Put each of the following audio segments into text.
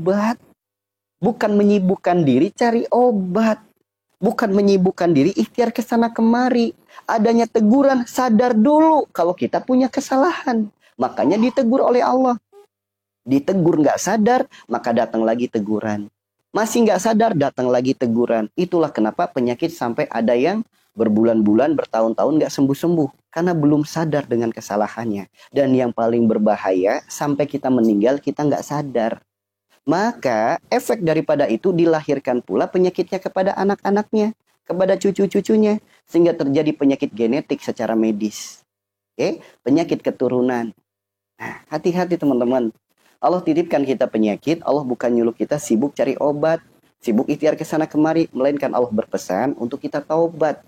obat. Bukan menyibukkan diri cari obat. Bukan menyibukkan diri ikhtiar ke sana kemari. Adanya teguran, sadar dulu kalau kita punya kesalahan. Makanya ditegur oleh Allah. Ditegur nggak sadar, maka datang lagi teguran. Masih nggak sadar, datang lagi teguran. Itulah kenapa penyakit sampai ada yang berbulan-bulan, bertahun-tahun nggak sembuh-sembuh. Karena belum sadar dengan kesalahannya. Dan yang paling berbahaya, sampai kita meninggal, kita nggak sadar. Maka efek daripada itu dilahirkan pula penyakitnya kepada anak-anaknya, kepada cucu-cucunya. Sehingga terjadi penyakit genetik secara medis. Oke? Penyakit keturunan. Nah, hati-hati teman-teman. Allah titipkan kita penyakit, Allah bukan nyuruh kita sibuk cari obat, sibuk ikhtiar ke sana kemari, melainkan Allah berpesan untuk kita taubat.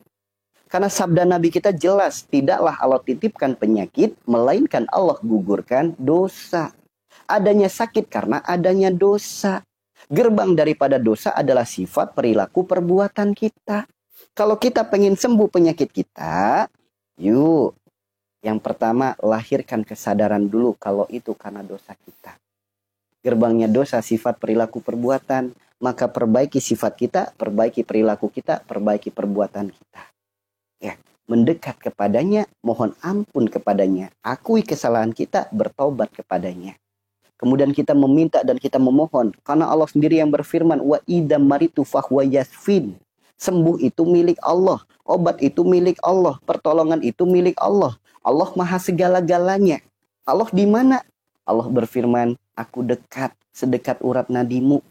Karena sabda Nabi kita jelas, tidaklah Allah titipkan penyakit, melainkan Allah gugurkan dosa. Adanya sakit karena adanya dosa. Gerbang daripada dosa adalah sifat, perilaku, perbuatan kita. Kalau kita pengen sembuh penyakit kita, yuk. Yang pertama, lahirkan kesadaran dulu kalau itu karena dosa kita. Gerbangnya dosa, sifat, perilaku, perbuatan. Maka perbaiki sifat kita, perbaiki perilaku kita, perbaiki perbuatan kita. Ya, mendekat kepadanya, mohon ampun kepadanya. Akui kesalahan kita, bertobat kepadanya. Kemudian kita meminta dan kita memohon. Karena Allah sendiri yang berfirman, wa idza maritu fahuwa yasfin. Sembuh itu milik Allah. Obat itu milik Allah. Pertolongan itu milik Allah. Allah maha segala-galanya. Allah di mana? Allah berfirman, aku dekat, sedekat urat nadimu.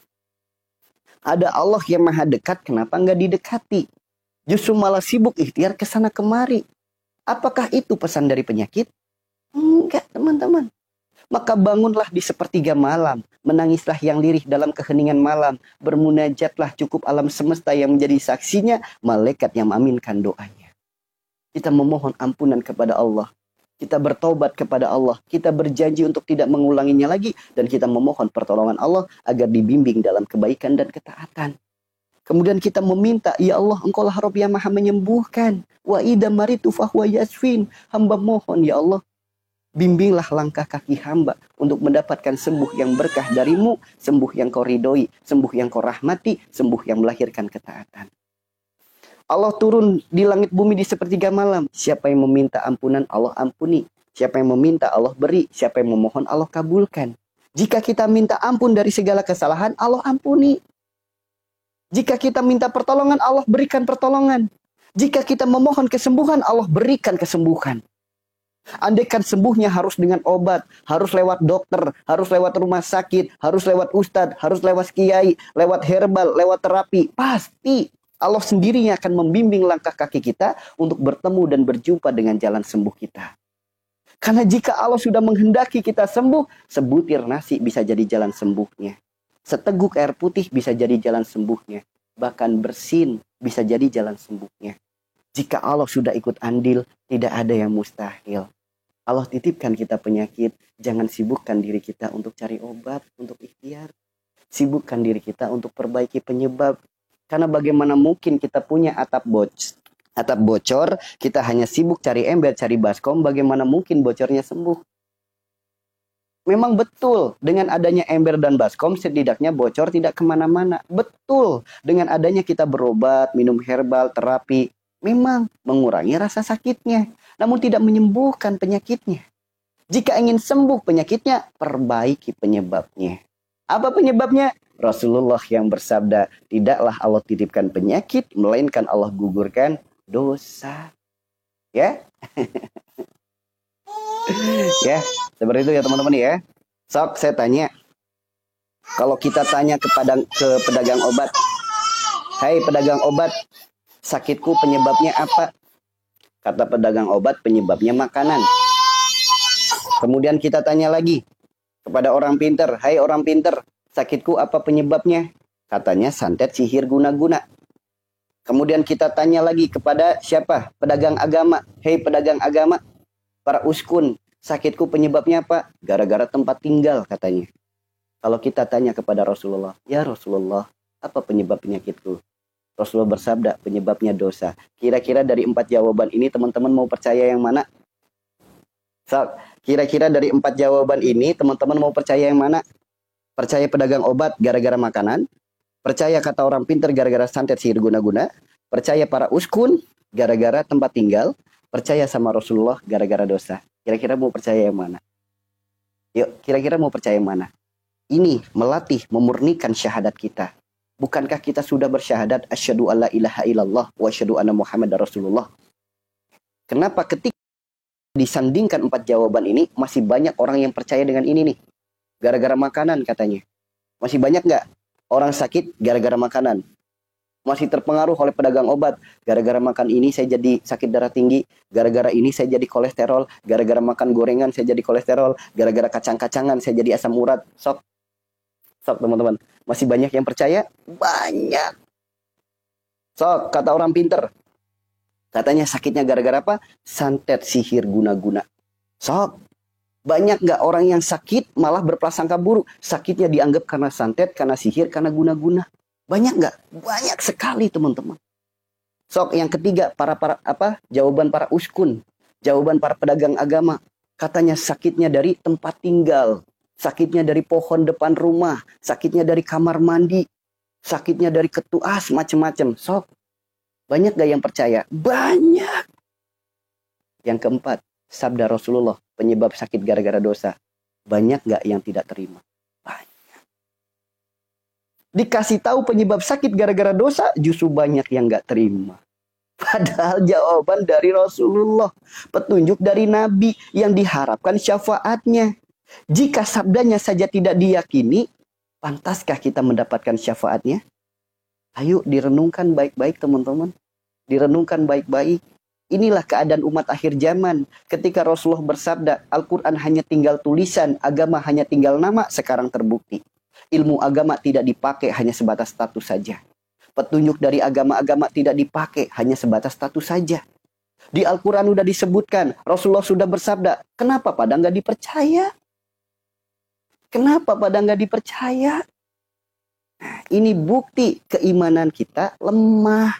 Ada Allah yang maha dekat, kenapa nggak didekati? Justru malah sibuk ikhtiar ke sana kemari. Apakah itu pesan dari penyakit? Enggak, teman-teman. Maka bangunlah di sepertiga malam. Menangislah yang lirih dalam keheningan malam. Bermunajatlah cukup alam semesta yang menjadi saksinya. Malaikat yang mengaminkan doanya. Kita memohon ampunan kepada Allah. Kita bertobat kepada Allah. Kita berjanji untuk tidak mengulanginya lagi. Dan kita memohon pertolongan Allah agar dibimbing dalam kebaikan dan ketaatan. Kemudian kita meminta, ya Allah, Engkau lah Rabb yang maha menyembuhkan. Wa idza maritu fahuwa yasfin. Hamba mohon, ya Allah, bimbinglah langkah kaki hamba untuk mendapatkan sembuh yang berkah darimu, sembuh yang kau ridhoi, sembuh yang kau rahmati, sembuh yang melahirkan ketaatan. Allah turun di langit bumi di sepertiga malam. Siapa yang meminta ampunan, Allah ampuni. Siapa yang meminta, Allah beri. Siapa yang memohon, Allah kabulkan. Jika kita minta ampun dari segala kesalahan, Allah ampuni. Jika kita minta pertolongan, Allah berikan pertolongan. Jika kita memohon kesembuhan, Allah berikan kesembuhan. Andaikan sembuhnya harus dengan obat, harus lewat dokter, harus lewat rumah sakit, harus lewat ustadz, harus lewat kiai, lewat herbal, lewat terapi, pasti Allah sendiri yang akan membimbing langkah kaki kita untuk bertemu dan berjumpa dengan jalan sembuh kita. Karena jika Allah sudah menghendaki kita sembuh, sebutir nasi bisa jadi jalan sembuhnya. Seteguk air putih bisa jadi jalan sembuhnya. Bahkan bersin bisa jadi jalan sembuhnya. Jika Allah sudah ikut andil, tidak ada yang mustahil. Allah titipkan kita penyakit, jangan sibukkan diri kita untuk cari obat, untuk ikhtiar. Sibukkan diri kita untuk perbaiki penyebab. Karena bagaimana mungkin kita punya atap bocor, kita hanya sibuk cari ember, cari baskom, bagaimana mungkin bocornya sembuh? Memang betul, dengan adanya ember dan baskom, setidaknya bocor tidak kemana-mana. Betul, dengan adanya kita berobat, minum herbal, terapi, memang mengurangi rasa sakitnya, namun tidak menyembuhkan penyakitnya. Jika ingin sembuh penyakitnya, perbaiki penyebabnya. Apa penyebabnya? Rasulullah yang bersabda, tidaklah Allah titipkan penyakit, melainkan Allah gugurkan dosa. Ya? Ya, seperti itu ya teman-teman ya. Sok saya tanya, kalau kita tanya ke pedagang obat, hai pedagang obat, sakitku penyebabnya apa? Kata pedagang obat, penyebabnya makanan. Kemudian kita tanya lagi kepada orang pinter, hai orang pinter, sakitku apa penyebabnya? Katanya santet, sihir, guna-guna. Kemudian kita tanya lagi kepada siapa? Pedagang agama, hei pedagang agama, para uskun, sakitku penyebabnya apa? Gara-gara tempat tinggal katanya. Kalau kita tanya kepada Rasulullah, ya Rasulullah, apa penyebab penyakitku? Rasulullah bersabda, penyebabnya dosa. Kira-kira dari 4 jawaban ini teman-teman mau percaya yang mana? So, kira-kira dari 4 jawaban ini teman-teman mau percaya yang mana? Percaya pedagang obat gara-gara makanan. Percaya kata orang pinter gara-gara santet sihir guna-guna. Percaya para uskun gara-gara tempat tinggal. Percaya sama Rasulullah gara-gara dosa. Kira-kira mau percaya yang mana? Yuk, kira-kira mau percaya yang mana? Ini melatih, memurnikan syahadat kita. Bukankah kita sudah bersyahadat asyhadu alla ilaha illallah wa asyhadu anna muhammadar rasulullah? Kenapa ketika disandingkan 4 jawaban ini masih banyak orang yang percaya dengan ini nih? Gara-gara makanan katanya. Masih banyak nggak orang sakit gara-gara makanan? Masih terpengaruh oleh pedagang obat. Gara-gara makan ini saya jadi sakit darah tinggi. Gara-gara ini saya jadi kolesterol. Gara-gara makan gorengan saya jadi kolesterol. Gara-gara kacang-kacangan saya jadi asam urat. Sok teman-teman. Masih banyak yang percaya? Banyak. Sok, kata orang pinter. Katanya sakitnya gara-gara apa? Santet sihir guna-guna. Sok. Banyak nggak orang yang sakit malah berprasangka buruk? Sakitnya dianggap karena santet, karena sihir, karena guna-guna. Banyak nggak? Banyak sekali teman-teman. Sok yang ketiga, jawaban para uskun. Jawaban para pedagang agama. Katanya sakitnya dari tempat tinggal. Sakitnya dari pohon depan rumah. Sakitnya dari kamar mandi. Sakitnya dari ketuas, macam-macam. Sok. Banyak gak yang percaya? Banyak. Yang keempat, sabda Rasulullah, penyebab sakit gara-gara dosa. Banyak gak yang tidak terima? Banyak. Dikasih tahu penyebab sakit gara-gara dosa, justru banyak yang gak terima. Padahal jawaban dari Rasulullah, petunjuk dari Nabi yang diharapkan syafaatnya. Jika sabdanya saja tidak diyakini, pantaskah kita mendapatkan syafaatnya? Ayo direnungkan baik-baik teman-teman. Direnungkan baik-baik. Inilah keadaan umat akhir zaman. Ketika Rasulullah bersabda, Al-Quran hanya tinggal tulisan, agama hanya tinggal nama, sekarang terbukti. Ilmu agama tidak dipakai, hanya sebatas status saja. Petunjuk dari agama-agama tidak dipakai, hanya sebatas status saja. Di Al-Quran sudah disebutkan, Rasulullah sudah bersabda, kenapa pada nggak dipercaya? Kenapa pada nggak dipercaya? Ini bukti keimanan kita lemah.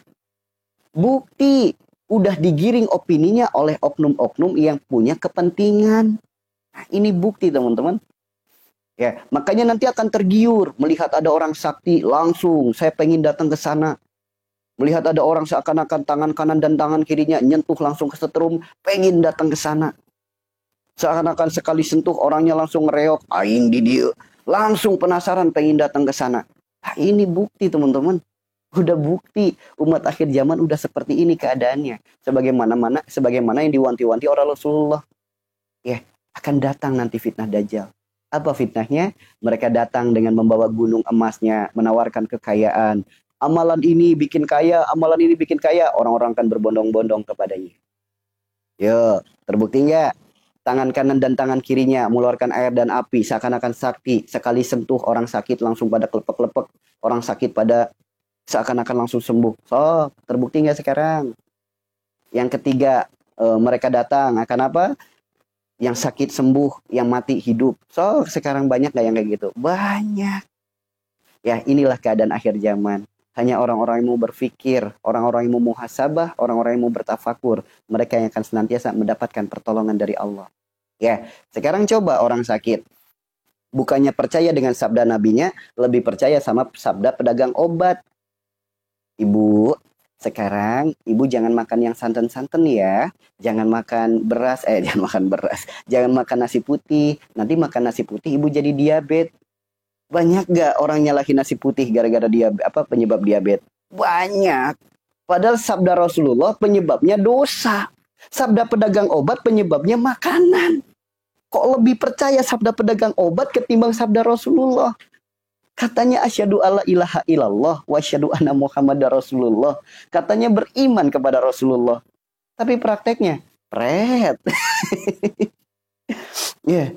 Bukti udah digiring opininya oleh oknum-oknum yang punya kepentingan. Nah, ini bukti teman-teman. Ya, makanya nanti akan tergiur melihat ada orang sakti langsung saya pengen datang ke sana. Melihat ada orang seakan-akan tangan kanan dan tangan kirinya nyentuh langsung ke setrum, pengen datang ke sana. Seakan-akan sekali sentuh orangnya langsung ngereok, aing di dia. Langsung penasaran pengen datang ke sana. Nah, ini bukti teman-teman. Udah bukti umat akhir zaman udah seperti ini keadaannya. Sebagaimana yang diwanti-wanti oleh Rasulullah. Ya, akan datang nanti fitnah Dajjal. Apa fitnahnya? Mereka datang dengan membawa gunung emasnya, menawarkan kekayaan. Amalan ini bikin kaya, amalan ini bikin kaya. Orang-orang akan berbondong-bondong kepadanya. Yo, terbukti nggak? Tangan kanan dan tangan kirinya mengeluarkan air dan api seakan-akan sakti. Sekali sentuh orang sakit langsung pada kelepek-kelepek. Orang sakit pada seakan-akan langsung sembuh. So, terbukti nggak sekarang? Yang ketiga, mereka datang akan apa? Yang sakit sembuh, yang mati hidup. So, sekarang banyak nggak yang kayak gitu? Banyak. Ya, inilah keadaan akhir zaman. Hanya orang-orang yang mau berpikir, orang-orang yang mau muhasabah, orang-orang yang mau bertafakur. Mereka yang akan senantiasa mendapatkan pertolongan dari Allah. Ya, sekarang coba orang sakit. Bukannya percaya dengan sabda nabinya, lebih percaya sama sabda pedagang obat. Ibu, sekarang ibu jangan makan yang santan-santan ya. Jangan makan beras, jangan makan beras. Jangan makan nasi putih. Nanti makan nasi putih ibu jadi diabetes. Banyak gak orang nyalahin nasi putih gara-gara penyebab diabetes? Banyak. Padahal sabda Rasulullah penyebabnya dosa. Sabda pedagang obat penyebabnya makanan. Kok lebih percaya sabda pedagang obat ketimbang sabda Rasulullah? Katanya asyhadu alla ilaha illallah wa asyhadu anna muhammadar rasulullah. Katanya beriman kepada Rasulullah. Tapi prakteknya pret. Ya.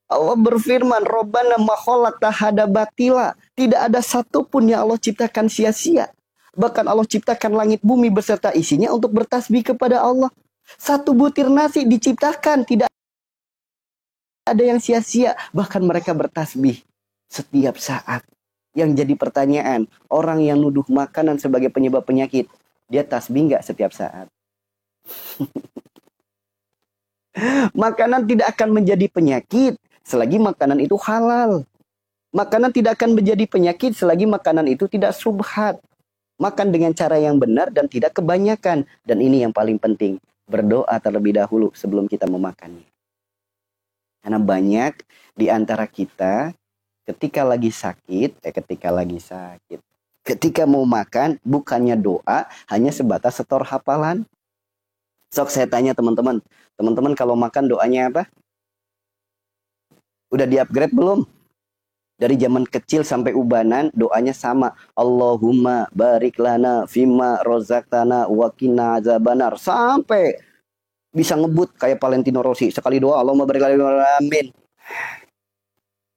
Allah berfirman, Rabbana ma khalaqta hada batila. Tidak ada satupun yang Allah ciptakan sia-sia. Bahkan Allah ciptakan langit bumi beserta isinya untuk bertasbih kepada Allah. Satu butir nasi diciptakan, tidak ada yang sia-sia. Bahkan mereka bertasbih setiap saat. Yang jadi pertanyaan, orang yang nuduh makanan sebagai penyebab penyakit, dia tasbih nggak setiap saat? Makanan tidak akan menjadi penyakit selagi makanan itu halal. Makanan tidak akan menjadi penyakit selagi makanan itu tidak subhat. Makan dengan cara yang benar dan tidak kebanyakan. Dan ini yang paling penting. Berdoa terlebih dahulu sebelum kita memakannya. Karena banyak di antara kita ketika lagi sakit, ketika mau makan, bukannya doa, hanya sebatas setor hafalan. Sok saya tanya teman-teman. Teman-teman kalau makan doanya apa? Udah di-upgrade belum? Dari zaman kecil sampai ubanan, doanya sama. Allahumma barik lana fima rozaqtana wa qina azabannar. Sampai bisa ngebut kayak Valentino Rossi. Sekali doa, Allahumma barik lana, amin.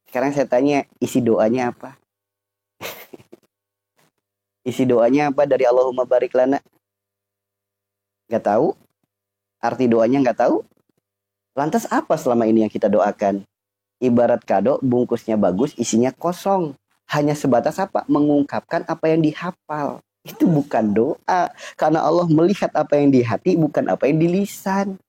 Sekarang saya tanya, isi doanya apa? Isi doanya apa dari Allahumma barik lana? Gak tahu? Arti doanya gak tahu? Lantas apa selama ini yang kita doakan? Ibarat kado, bungkusnya bagus, isinya kosong. Hanya sebatas apa? Mengungkapkan apa yang dihafal. Itu bukan doa. Karena Allah melihat apa yang di hati, bukan apa yang di lisan.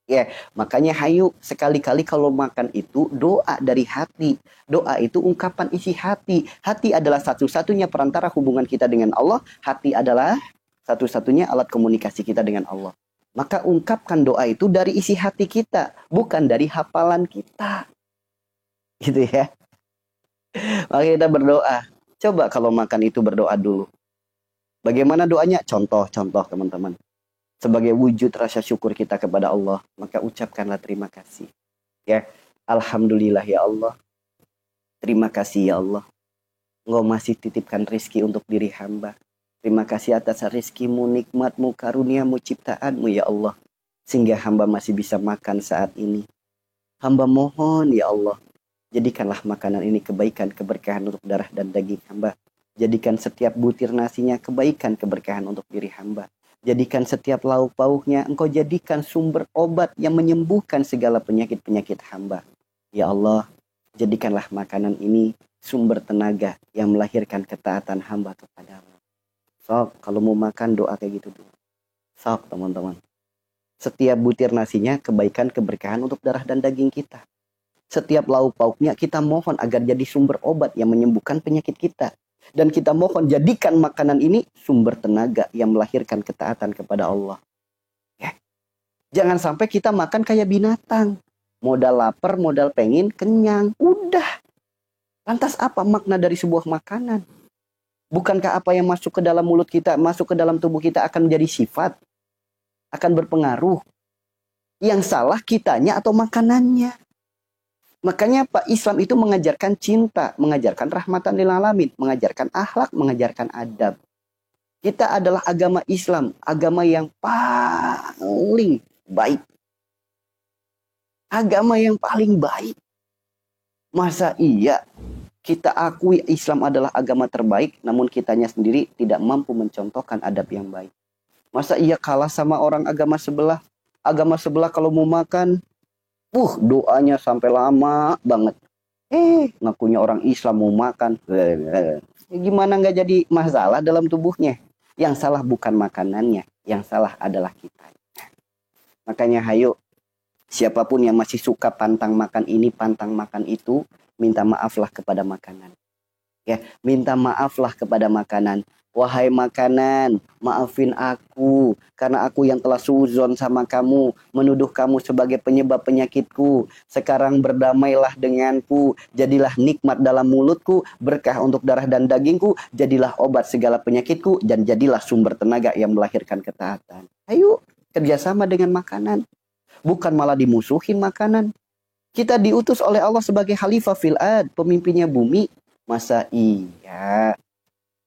Ya, makanya hayu sekali-kali kalau makan itu doa dari hati. Doa itu ungkapan isi hati. Hati adalah satu-satunya perantara hubungan kita dengan Allah. Hati adalah satu-satunya alat komunikasi kita dengan Allah. Maka ungkapkan doa itu dari isi hati kita, bukan dari hafalan kita. Gitu ya. Maka kita berdoa. Coba kalau makan itu berdoa dulu. Bagaimana doanya? Contoh teman-teman. Sebagai wujud rasa syukur kita kepada Allah, maka ucapkanlah terima kasih. Ya, alhamdulillah ya Allah. Terima kasih ya Allah. Engkau masih titipkan rizki untuk diri hamba. Terima kasih atas rizkimu, nikmatmu, karuniamu, ciptaanmu ya Allah. Sehingga hamba masih bisa makan saat ini. Hamba mohon ya Allah. Jadikanlah makanan ini kebaikan, keberkahan untuk darah dan daging hamba. Jadikan setiap butir nasinya kebaikan, keberkahan untuk diri hamba. Jadikan setiap lauk pauknya engkau jadikan sumber obat yang menyembuhkan segala penyakit-penyakit hamba. Ya Allah, jadikanlah makanan ini sumber tenaga yang melahirkan ketaatan hamba kepadamu. Sok, kalau mau makan doa kayak gitu dulu. Sok teman-teman. Setiap butir nasinya kebaikan, keberkahan untuk darah dan daging kita. Setiap lauk pauknya kita mohon agar jadi sumber obat yang menyembuhkan penyakit kita. Dan kita mohon jadikan makanan ini sumber tenaga yang melahirkan ketaatan kepada Allah. Ya. Jangan sampai kita makan kayak binatang. Modal lapar, modal pengen, kenyang. Udah. Lantas apa makna dari sebuah makanan? Bukankah apa yang masuk ke dalam mulut kita, masuk ke dalam tubuh kita akan menjadi sifat? Akan berpengaruh. Yang salah kitanya atau makanannya? Makanya Pak Islam itu mengajarkan cinta, mengajarkan rahmatan lil alamin, mengajarkan akhlak, mengajarkan adab. Kita adalah agama Islam, agama yang paling baik. Agama yang paling baik. Masa iya kita akui Islam adalah agama terbaik, namun kitanya sendiri tidak mampu mencontohkan adab yang baik. Masa iya kalah sama orang agama sebelah? Agama sebelah kalau mau makan, doanya sampai lama banget. Ngakunya orang Islam mau makan. Gimana nggak jadi masalah dalam tubuhnya? Yang salah bukan makanannya. Yang salah adalah kita. Makanya hayo, siapapun yang masih suka pantang makan ini, pantang makan itu, minta maaflah kepada makanan. Ya, minta maaflah kepada makanan. Wahai makanan, maafin aku karena aku yang telah suudzon sama kamu, menuduh kamu sebagai penyebab penyakitku. Sekarang berdamailah denganku, jadilah nikmat dalam mulutku, berkah untuk darah dan dagingku, jadilah obat segala penyakitku, dan jadilah sumber tenaga yang melahirkan ketaatan. Ayo kerjasama dengan makanan, bukan malah dimusuhin makanan. Kita diutus oleh Allah sebagai khalifah fil ard, pemimpinnya bumi. Masa iya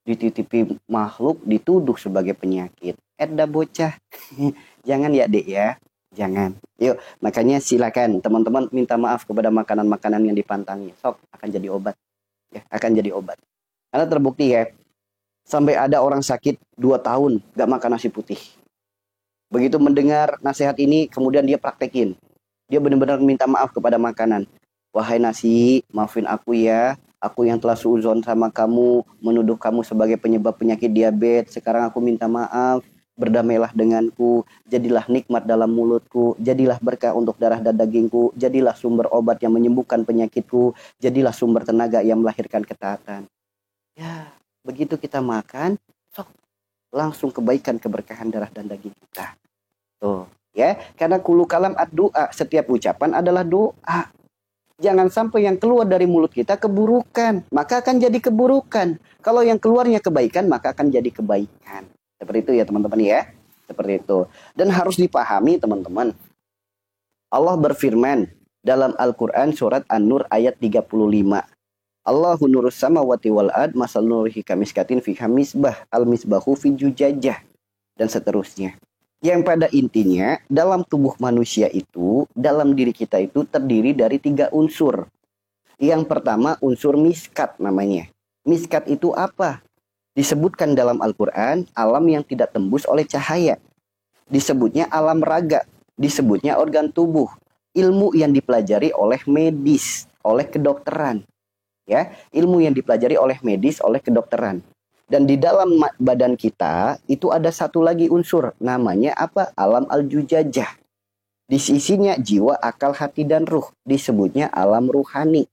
dititipi makhluk dituduh sebagai penyakit? Eda bocah. Jangan ya dek ya. Jangan. Yuk, makanya silakan teman-teman minta maaf kepada makanan-makanan yang dipantangnya. Sok, akan jadi obat. Ya, akan jadi obat. Karena terbukti ya, sampai ada orang sakit 2 tahun gak makan nasi putih. Begitu mendengar nasihat ini, kemudian dia praktekin. Dia benar-benar minta maaf kepada makanan. Wahai nasi, maafin aku ya. Aku yang telah suudzon sama kamu, menuduh kamu sebagai penyebab penyakit diabetes. Sekarang aku minta maaf. berdamailah denganku, jadilah nikmat dalam mulutku, jadilah berkah untuk darah dan dagingku, jadilah sumber obat yang menyembuhkan penyakitku, jadilah sumber tenaga yang melahirkan ketaatan. Ya, begitu kita makan, sok langsung kebaikan keberkahan darah dan daging kita. Tuh, ya, karena kulu kalam ad-du'a, setiap ucapan adalah doa. Jangan sampai yang keluar dari mulut kita keburukan, maka akan jadi keburukan. Kalau yang keluarnya kebaikan, maka akan jadi kebaikan. Seperti itu ya teman-teman ya. Seperti itu. Dan harus dipahami teman-teman. Allah berfirman dalam Al-Quran surat An-Nur ayat 35. Allahu nurus samawati wal ard masal nurihi kamiskatin fiha misbah al-misbahu fi jujajah. Dan seterusnya. Yang pada intinya dalam tubuh manusia itu, dalam diri kita itu terdiri dari 3 unsur. Yang pertama unsur miskat namanya. Miskat itu apa? Disebutkan dalam Al-Quran alam yang tidak tembus oleh cahaya. Disebutnya alam raga. Disebutnya organ tubuh. Ilmu yang dipelajari oleh medis, oleh kedokteran. Ya, ilmu yang dipelajari oleh medis, oleh kedokteran. Dan di dalam badan kita itu ada satu lagi unsur, namanya apa? Alam al-jujajah. Di sisinya jiwa, akal, hati, dan ruh. Disebutnya alam ruhani.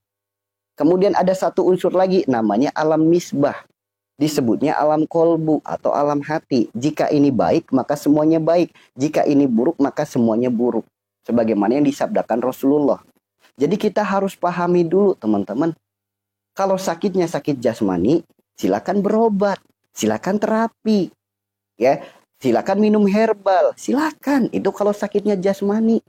Kemudian ada satu unsur lagi, namanya alam misbah. Disebutnya alam kolbu atau alam hati. Jika ini baik, maka semuanya baik. Jika ini buruk, maka semuanya buruk. Sebagaimana yang disabdakan Rasulullah. Jadi kita harus pahami dulu teman-teman. Kalau sakitnya sakit jasmani, silakan berobat, silakan terapi, ya, silakan minum herbal, silakan. Itu kalau sakitnya jasmani.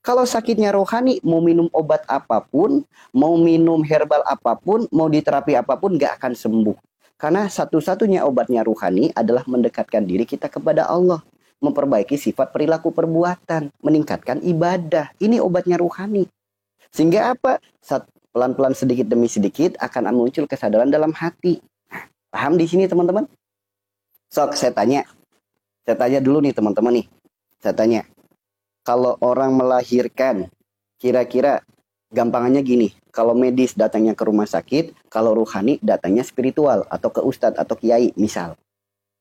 Kalau sakitnya rohani, mau minum obat apapun, mau minum herbal apapun, mau diterapi apapun, gak akan sembuh. Karena satu-satunya obatnya rohani adalah mendekatkan diri kita kepada Allah, memperbaiki sifat perilaku perbuatan, meningkatkan ibadah. Ini obatnya rohani. Sehingga apa? Pelan-pelan sedikit demi sedikit akan muncul kesadaran dalam hati. Paham di sini teman-teman? Sok saya tanya dulu nih teman-teman nih. Saya tanya, kalau orang melahirkan, kira-kira gampangannya gini. Kalau medis datangnya ke rumah sakit, kalau ruhani datangnya spiritual atau ke ustadz atau kiai misal.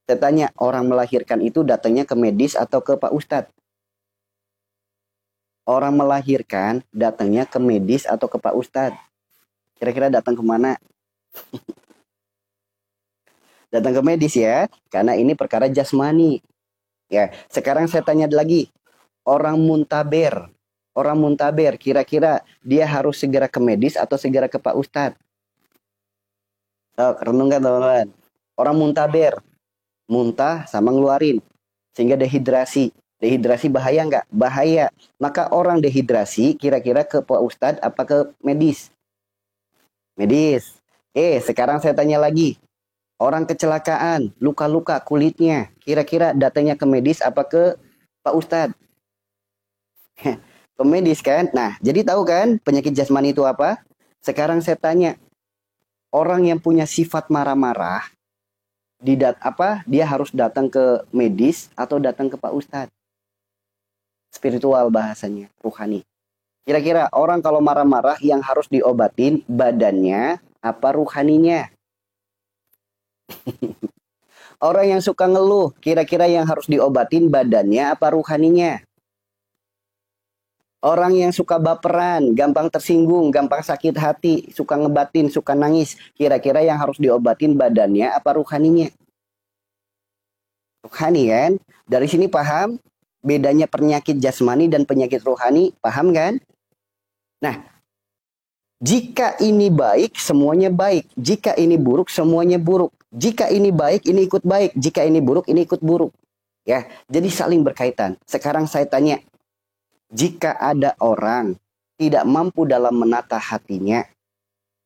Saya tanya, orang melahirkan itu datangnya ke medis atau ke Pak Ustadz? Orang melahirkan datangnya ke medis atau ke Pak Ustadz? Kira-kira datang kemana? Datang ke medis ya, karena ini perkara jasmani. Ya, sekarang saya tanya lagi, orang muntaber kira-kira dia harus segera ke medis atau segera ke Pak Ustadz? Renungkan teman-teman. Orang muntaber, muntah sama ngeluarin, sehingga dehidrasi. Dehidrasi bahaya nggak? Bahaya. Maka orang dehidrasi kira-kira ke Pak Ustadz apa ke medis? Medis. Sekarang saya tanya lagi. Orang kecelakaan, luka-luka kulitnya, kira-kira datangnya ke medis apa ke Pak Ustadz? Ke medis kan? Nah, jadi tahu kan penyakit jasmani itu apa? Sekarang saya tanya, orang yang punya sifat marah-marah, dia harus datang ke medis atau datang ke Pak Ustadz? Spiritual bahasanya, ruhani. Kira-kira orang kalau marah-marah yang harus diobatin badannya apa ruhaninya? Orang yang suka ngeluh, kira-kira yang harus diobatin badannya apa ruhaninya? Orang yang suka baperan, gampang tersinggung, gampang sakit hati, suka ngebatin, suka nangis, kira-kira yang harus diobatin badannya apa ruhaninya? Ruhani kan? Dari sini paham bedanya penyakit jasmani dan penyakit rohani, paham kan? Nah, jika ini baik, semuanya baik. Jika ini buruk, semuanya buruk. Jika ini baik, ini ikut baik. Jika ini buruk, ini ikut buruk. Ya, jadi saling berkaitan. Sekarang saya tanya, jika ada orang tidak mampu dalam menata hatinya,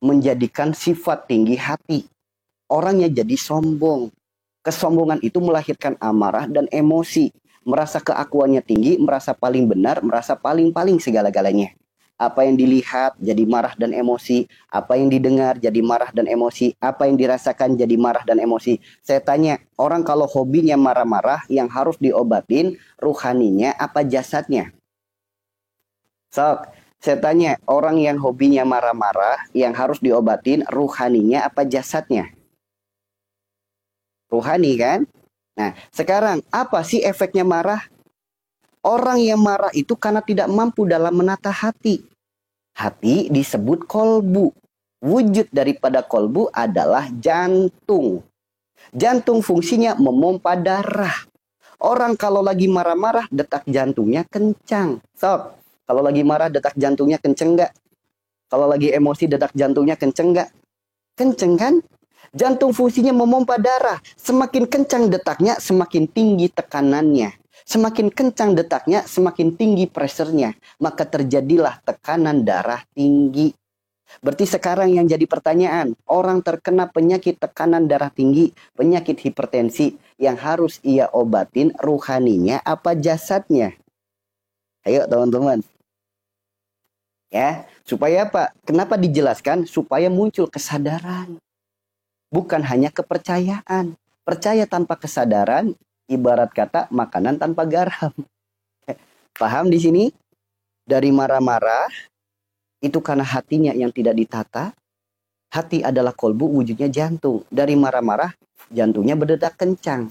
menjadikan sifat tinggi hati, orangnya jadi sombong. Kesombongan itu melahirkan amarah dan emosi. Merasa keakuannya tinggi, merasa paling benar, merasa paling-paling segala-galanya. Apa yang dilihat jadi marah dan emosi. Apa yang didengar jadi marah dan emosi. Apa yang dirasakan jadi marah dan emosi. Saya tanya, orang kalau hobinya marah-marah yang harus diobatin, ruhaninya apa jasadnya? Sok, saya tanya, orang yang hobinya marah-marah yang harus diobatin, ruhaninya apa jasadnya? Ruhani kan? Nah, sekarang apa sih efeknya marah? Orang yang marah itu karena tidak mampu dalam menata hati. Hati disebut kolbu. Wujud daripada kolbu adalah jantung. Jantung fungsinya memompa darah. Orang kalau lagi marah-marah, detak jantungnya kencang. Sok, kalau lagi marah, detak jantungnya kenceng nggak? Kalau lagi emosi, detak jantungnya kenceng nggak? Kenceng kan? Jantung fungsinya memompa darah. Semakin kencang detaknya, semakin tinggi tekanannya. Semakin kencang detaknya, semakin tinggi presernya. Maka terjadilah tekanan darah tinggi. Berarti sekarang yang jadi pertanyaan, orang terkena penyakit tekanan darah tinggi, penyakit hipertensi, yang harus ia obatin ruhaninya apa jasadnya? Ayo teman-teman. Ya, supaya apa? Kenapa dijelaskan? Supaya muncul kesadaran. Bukan hanya kepercayaan. Percaya tanpa kesadaran, ibarat kata makanan tanpa garam. Paham di sini? Dari marah-marah, itu karena hatinya yang tidak ditata. Hati adalah kolbu, wujudnya jantung. Dari marah-marah, jantungnya berdetak kencang.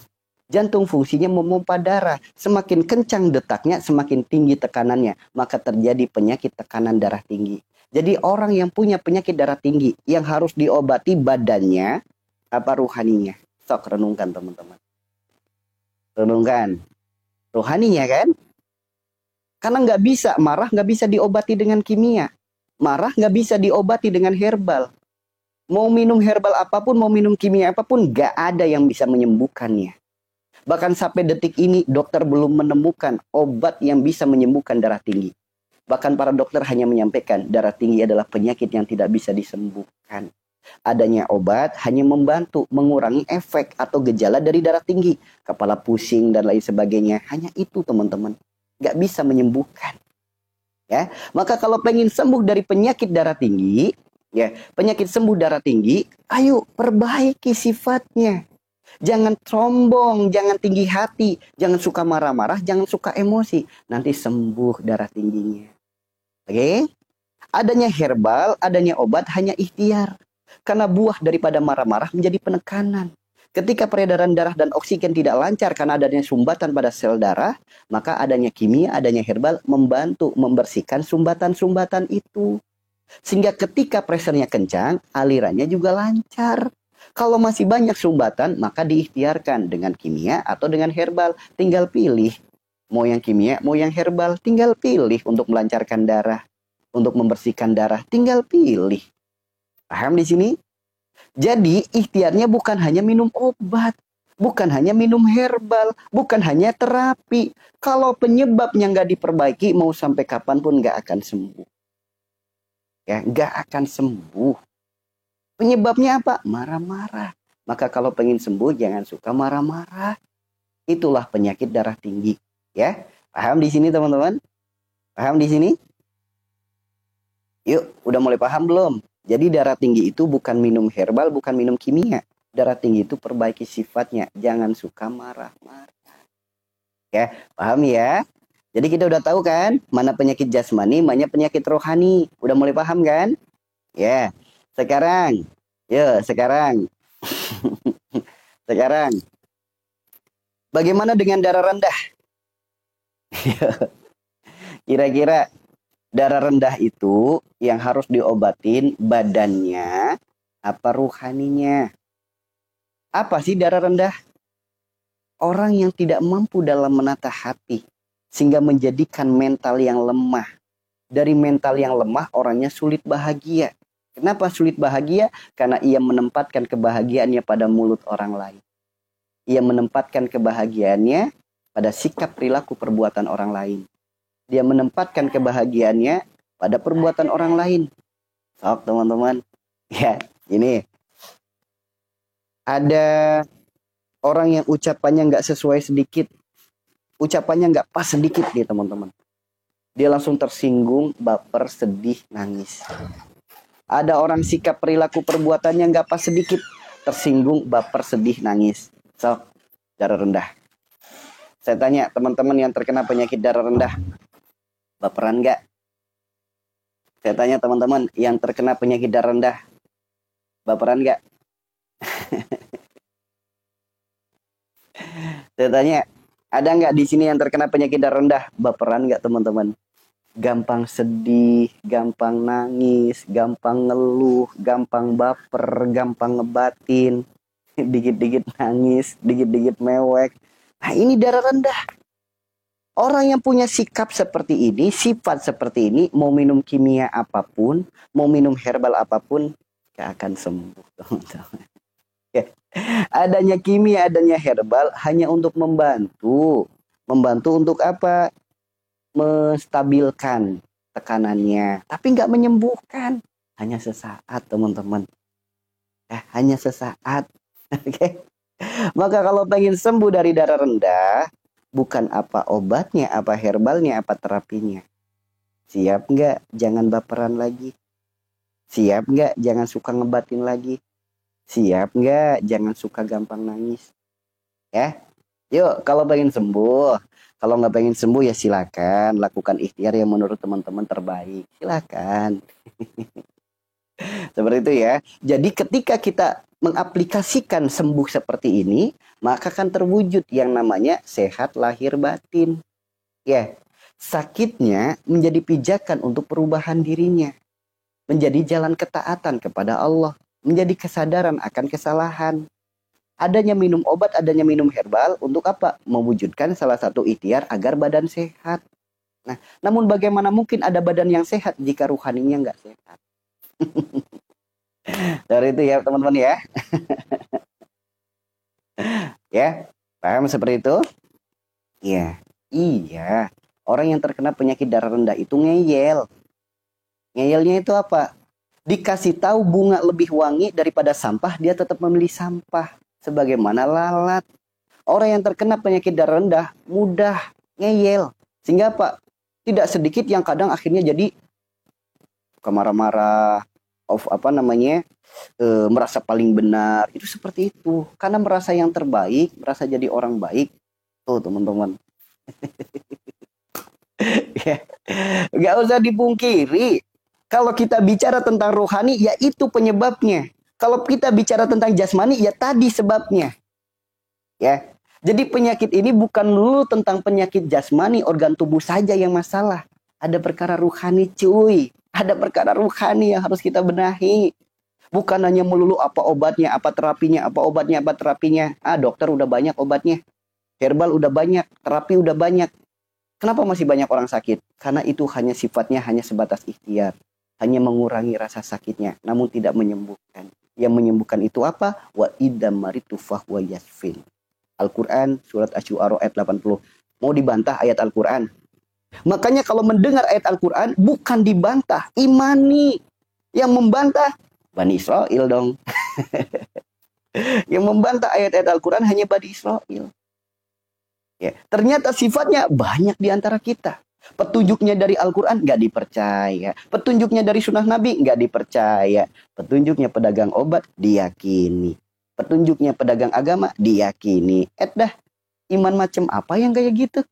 Jantung fungsinya memompa darah. Semakin kencang detaknya, semakin tinggi tekanannya. Maka terjadi penyakit tekanan darah tinggi. Jadi orang yang punya penyakit darah tinggi, yang harus diobati badannya, apa ruhaninya? Sok renungkan teman-teman. Renungkan. Rohaninya kan? Karena nggak bisa, marah nggak bisa diobati dengan kimia. Marah nggak bisa diobati dengan herbal. Mau minum herbal apapun, mau minum kimia apapun, nggak ada yang bisa menyembuhkannya. Bahkan sampai detik ini, dokter belum menemukan obat yang bisa menyembuhkan darah tinggi. Bahkan para dokter hanya menyampaikan darah tinggi adalah penyakit yang tidak bisa disembuhkan. Adanya obat hanya membantu mengurangi efek atau gejala dari darah tinggi. Kepala pusing dan lain sebagainya. Hanya itu teman-teman. Nggak bisa menyembuhkan. Ya, maka kalau pengen sembuh dari penyakit darah tinggi, ya, penyakit sembuh darah tinggi, ayo perbaiki sifatnya. Jangan sombong, jangan tinggi hati, jangan suka marah-marah, jangan suka emosi. Nanti sembuh darah tingginya. Oke? Adanya herbal, adanya obat hanya ikhtiar. Karena buah daripada marah-marah menjadi penekanan. Ketika peredaran darah dan oksigen tidak lancar karena adanya sumbatan pada sel darah, maka adanya kimia, adanya herbal membantu membersihkan sumbatan-sumbatan itu. Sehingga ketika presernya kencang, alirannya juga lancar. Kalau masih banyak sumbatan, maka diikhtiarkan dengan kimia atau dengan herbal. Tinggal pilih. Mau yang kimia, mau yang herbal. Tinggal pilih untuk melancarkan darah. Untuk membersihkan darah. Tinggal pilih. Paham di sini? Jadi ikhtiarnya bukan hanya minum obat. Bukan hanya minum herbal. Bukan hanya terapi. Kalau penyebabnya nggak diperbaiki, mau sampai kapanpun nggak akan sembuh. Ya, nggak akan sembuh. Penyebabnya apa? Marah-marah. Maka kalau pengen sembuh, jangan suka marah-marah. Itulah penyakit darah tinggi. Ya, paham di sini teman-teman? Paham di sini? Yuk, udah mulai paham belum? Jadi darah tinggi itu bukan minum herbal, bukan minum kimia. Darah tinggi itu perbaiki sifatnya. Jangan suka marah-marah. Ya, paham ya? Jadi kita udah tahu kan? Mana penyakit jasmani, mana penyakit rohani. Udah mulai paham kan? Ya, sekarang. Yuk, sekarang. Sekarang. Bagaimana dengan darah rendah? Kira-kira darah rendah itu yang harus diobatin badannya apa ruhaninya? Apa sih darah rendah? Orang yang tidak mampu dalam menata hati sehingga menjadikan mental yang lemah. Dari mental yang lemah orangnya sulit bahagia. Kenapa sulit bahagia? Karena ia menempatkan kebahagiaannya pada mulut orang lain. Ia menempatkan kebahagiaannya pada sikap perilaku perbuatan orang lain. Dia menempatkan kebahagiaannya pada perbuatan orang lain. Sok teman-teman. Ya, ini. Ada orang yang ucapannya nggak sesuai sedikit. Ucapannya nggak pas sedikit nih teman-teman. Dia langsung tersinggung, baper, sedih, nangis. Ada orang sikap perilaku perbuatannya nggak pas sedikit. Tersinggung, baper, sedih, nangis. Sok, darah rendah. Saya tanya teman-teman yang terkena penyakit darah rendah. Baperan nggak? Saya tanya teman-teman yang terkena penyakit darah rendah. Baperan nggak? Saya tanya, ada nggak di sini yang terkena penyakit darah rendah? Baperan nggak teman-teman? Gampang sedih, gampang nangis, gampang ngeluh, gampang baper, gampang ngebatin, dikit-dikit nangis, dikit-dikit mewek. Nah ini darah rendah. Orang yang punya sikap seperti ini, sifat seperti ini, mau minum kimia apapun, mau minum herbal apapun, gak akan sembuh, teman-teman. Adanya kimia, adanya herbal hanya untuk membantu. Membantu untuk apa? Menstabilkan tekanannya. Tapi nggak menyembuhkan. Hanya sesaat, teman-teman. Hanya sesaat. Oke. Maka kalau pengen sembuh dari darah rendah, bukan apa obatnya, apa herbalnya, apa terapinya. Siap nggak? Jangan baperan lagi. Siap nggak? Jangan suka ngebatin lagi. Siap nggak? Jangan suka gampang nangis. Ya, yuk kalau pengen sembuh. Kalau nggak pengen sembuh ya silakan lakukan ikhtiar yang menurut teman-teman terbaik. Silakan. Seperti itu ya. Jadi ketika kita mengaplikasikan sembuh seperti ini, maka akan terwujud yang namanya sehat lahir batin. Ya, sakitnya menjadi pijakan untuk perubahan dirinya. Menjadi jalan ketaatan kepada Allah. Menjadi kesadaran akan kesalahan. Adanya minum obat, adanya minum herbal untuk apa? Mewujudkan salah satu ikhtiar agar badan sehat. Nah, namun bagaimana mungkin ada badan yang sehat jika ruhaninya nggak sehat? Dari itu ya teman-teman ya. Ya, paham seperti itu? Ya, iya. Orang yang terkena penyakit darah rendah itu ngeyel. Ngeyelnya itu apa? Dikasih tahu bunga lebih wangi daripada sampah, dia tetap memilih sampah. Sebagaimana lalat. Orang yang terkena penyakit darah rendah mudah ngeyel. Sehingga apa? Tidak sedikit yang kadang akhirnya jadi marah-marah, merasa paling benar. Itu seperti itu. Karena merasa yang terbaik, merasa jadi orang baik. Tuh teman-teman. Ya. Gak usah dipungkiri. Kalau kita bicara tentang rohani, ya itu penyebabnya. Kalau kita bicara tentang jasmani, ya tadi sebabnya. Ya. Jadi penyakit ini bukan dulu tentang penyakit jasmani, organ tubuh saja yang masalah. Ada perkara rohani cuy. Ada perkara rohani yang harus kita benahi. Bukan hanya melulu apa obatnya, apa terapinya, apa obatnya, apa terapinya. Dokter udah banyak obatnya. Herbal udah banyak, terapi udah banyak. Kenapa masih banyak orang sakit? Karena itu hanya sifatnya hanya sebatas ikhtiar. Hanya mengurangi rasa sakitnya, namun tidak menyembuhkan. Yang menyembuhkan itu apa? Wa idam maritu fahuwa yasfin. Al-Quran, surat Asy-Syu'ara ayat 80. Mau dibantah ayat Al-Quran? Makanya kalau mendengar ayat Al-Quran, bukan dibantah, imani. Yang membantah, Bani Israel dong. Yang membantah ayat-ayat Al-Quran hanya Bani Israel. Ya, ternyata sifatnya banyak di antara kita. Petunjuknya dari Al-Quran nggak dipercaya. Petunjuknya dari sunnah Nabi nggak dipercaya. Petunjuknya pedagang obat diyakini. Petunjuknya pedagang agama diyakini. Dah, iman macam apa yang kayak gitu?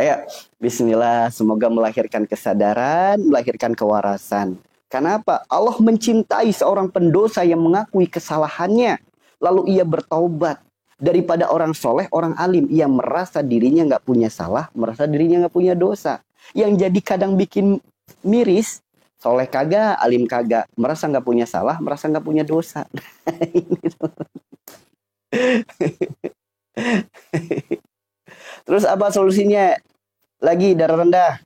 Ayo, bismillah. Semoga melahirkan kesadaran, melahirkan kewarasan. Kenapa? Allah mencintai seorang pendosa yang mengakui kesalahannya. Lalu ia bertaubat. Daripada orang soleh, orang alim yang merasa dirinya nggak punya salah, merasa dirinya nggak punya dosa. Yang jadi kadang bikin miris, soleh kagak, alim kagak, merasa nggak punya salah, merasa nggak punya dosa. Terus apa solusinya? Lagi darah rendah.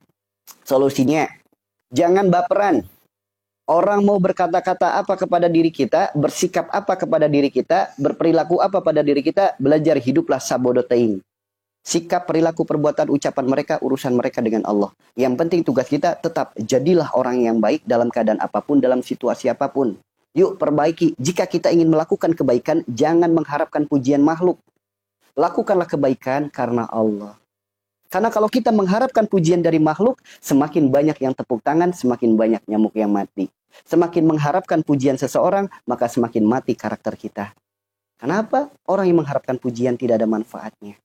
Solusinya, jangan baperan. Orang mau berkata-kata apa kepada diri kita, bersikap apa kepada diri kita, berperilaku apa pada diri kita, belajar hiduplah sabodotein. Sikap, perilaku, perbuatan, ucapan mereka, urusan mereka dengan Allah. Yang penting tugas kita tetap jadilah orang yang baik dalam keadaan apapun, dalam situasi apapun. Yuk perbaiki. Jika kita ingin melakukan kebaikan, jangan mengharapkan pujian makhluk. Lakukanlah kebaikan karena Allah. Karena kalau kita mengharapkan pujian dari makhluk, semakin banyak yang tepuk tangan, semakin banyak nyamuk yang mati. Semakin mengharapkan pujian seseorang, maka semakin mati karakter kita. Kenapa? Orang yang mengharapkan pujian tidak ada manfaatnya.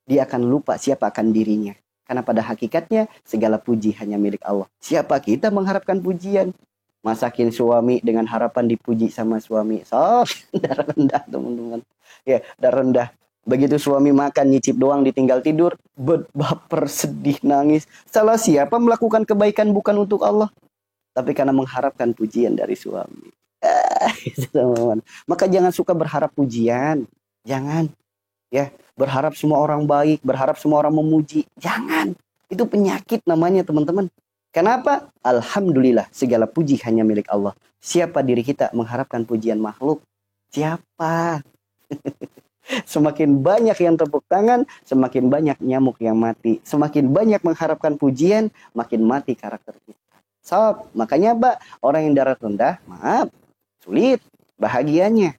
Dia akan lupa siapa akan dirinya. Karena pada hakikatnya, segala puji hanya milik Allah. Siapa kita mengharapkan pujian? Masakin suami dengan harapan dipuji sama suami. So, darah rendah teman-teman. Ya, darah rendah. Begitu suami makan, nyicip doang, ditinggal tidur, baper, sedih, nangis. Salah siapa melakukan kebaikan bukan untuk Allah, tapi karena mengharapkan pujian dari suami. Teman-teman. Maka jangan suka berharap pujian. Jangan. Ya, berharap semua orang baik, berharap semua orang memuji. Jangan. Itu penyakit namanya, teman-teman. Kenapa? Alhamdulillah, segala puji hanya milik Allah. Siapa diri kita mengharapkan pujian makhluk? Siapa? Semakin banyak yang tepuk tangan, semakin banyak nyamuk yang mati. Semakin banyak mengharapkan pujian, makin mati karakter kita. So, makanya Pak, orang yang darah rendah, maaf, sulit bahagianya.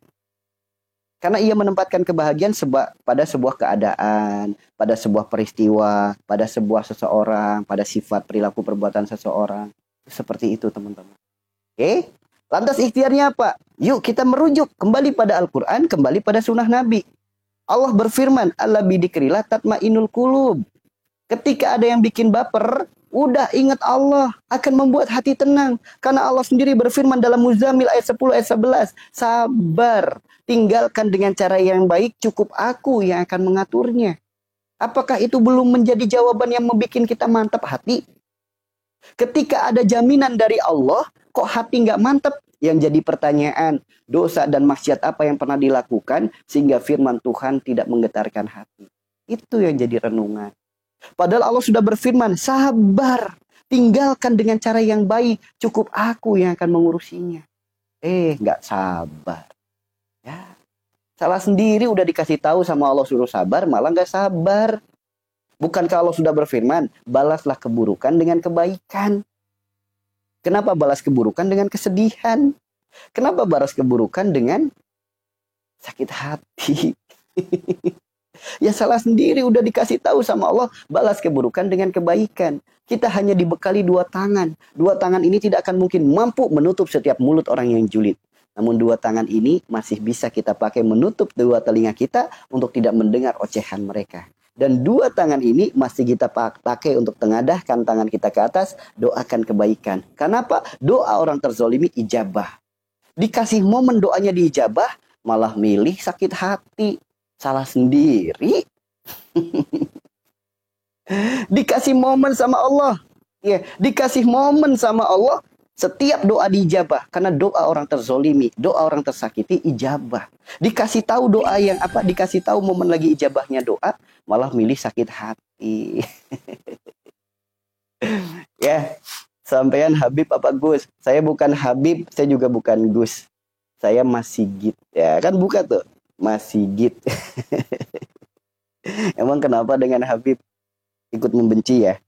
Karena ia menempatkan kebahagiaan pada sebuah keadaan, pada sebuah peristiwa, pada sebuah seseorang, pada sifat perilaku perbuatan seseorang. Seperti itu teman-teman. Oke? Lantas ikhtiarnya apa? Yuk kita merujuk kembali pada Al-Quran, kembali pada sunnah Nabi. Allah berfirman, "Alla bidzikrillah tatmainul qulub." Ketika ada yang bikin baper, udah ingat Allah akan membuat hati tenang. Karena Allah sendiri berfirman dalam Muzammil ayat 10 ayat 11, sabar, tinggalkan dengan cara yang baik, cukup aku yang akan mengaturnya. Apakah itu belum menjadi jawaban yang membuat kita mantap hati? Ketika ada jaminan dari Allah, kok hati nggak mantap? Yang jadi pertanyaan, dosa dan maksiat apa yang pernah dilakukan sehingga firman Tuhan tidak menggetarkan hati? Itu yang jadi renungan. Padahal Allah sudah berfirman, sabar, tinggalkan dengan cara yang baik, cukup aku yang akan mengurusinya. Nggak sabar. Ya, salah sendiri udah dikasih tahu sama Allah suruh sabar, malah nggak sabar. Bukankah Allah sudah berfirman, balaslah keburukan dengan kebaikan. Kenapa balas keburukan dengan kesedihan? Kenapa balas keburukan dengan sakit hati? Ya salah sendiri, udah dikasih tahu sama Allah, balas keburukan dengan kebaikan. Kita hanya dibekali 2 tangan. 2 tangan ini tidak akan mungkin mampu menutup setiap mulut orang yang julid. Namun 2 tangan ini masih bisa kita pakai menutup 2 telinga kita untuk tidak mendengar ocehan mereka. Dan 2 tangan ini masih kita pakai untuk tengadahkan tangan kita ke atas, doakan kebaikan. Kenapa? Doa orang terzolimi ijabah. Dikasih momen doanya diijabah, malah milih sakit hati. Salah sendiri. Dikasih momen sama Allah. Ya, dikasih momen sama Allah, setiap doa diijabah. Karena doa orang terzolimi, doa orang tersakiti ijabah. Dikasih tahu doa yang apa? Dikasih tahu momen lagi ijabahnya doa, malah milih sakit hati. Ya, sampean Habib apa Gus? Saya bukan Habib, saya juga bukan Gus. Saya Mas Sigit. Ya, kan buka tuh. Mas Sigit. Emang kenapa dengan Habib ikut membenci ya?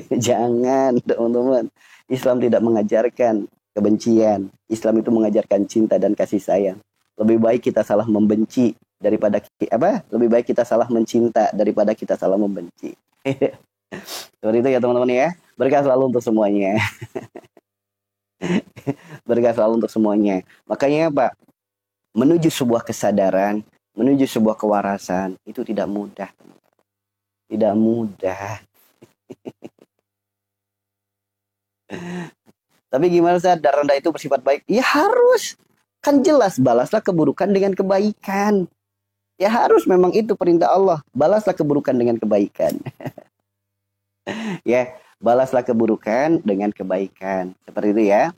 Jangan, teman-teman. Islam tidak mengajarkan kebencian. Islam itu mengajarkan cinta dan kasih sayang. Lebih baik kita salah membenci daripada lebih baik kita salah mencinta daripada kita salah membenci. Seperti itu ya teman-teman ya. Berkah selalu untuk semuanya. Berkah selalu untuk semuanya. Makanya Pak, menuju sebuah kesadaran, menuju sebuah kewarasan, itu tidak mudah. Tidak mudah. Tapi gimana Ustaz? Darah rendah itu bersifat baik? Ya harus. Kan jelas, balaslah keburukan dengan kebaikan. Ya harus, memang itu perintah Allah. Balaslah keburukan dengan kebaikan. Ya, balaslah keburukan dengan kebaikan. Seperti itu ya.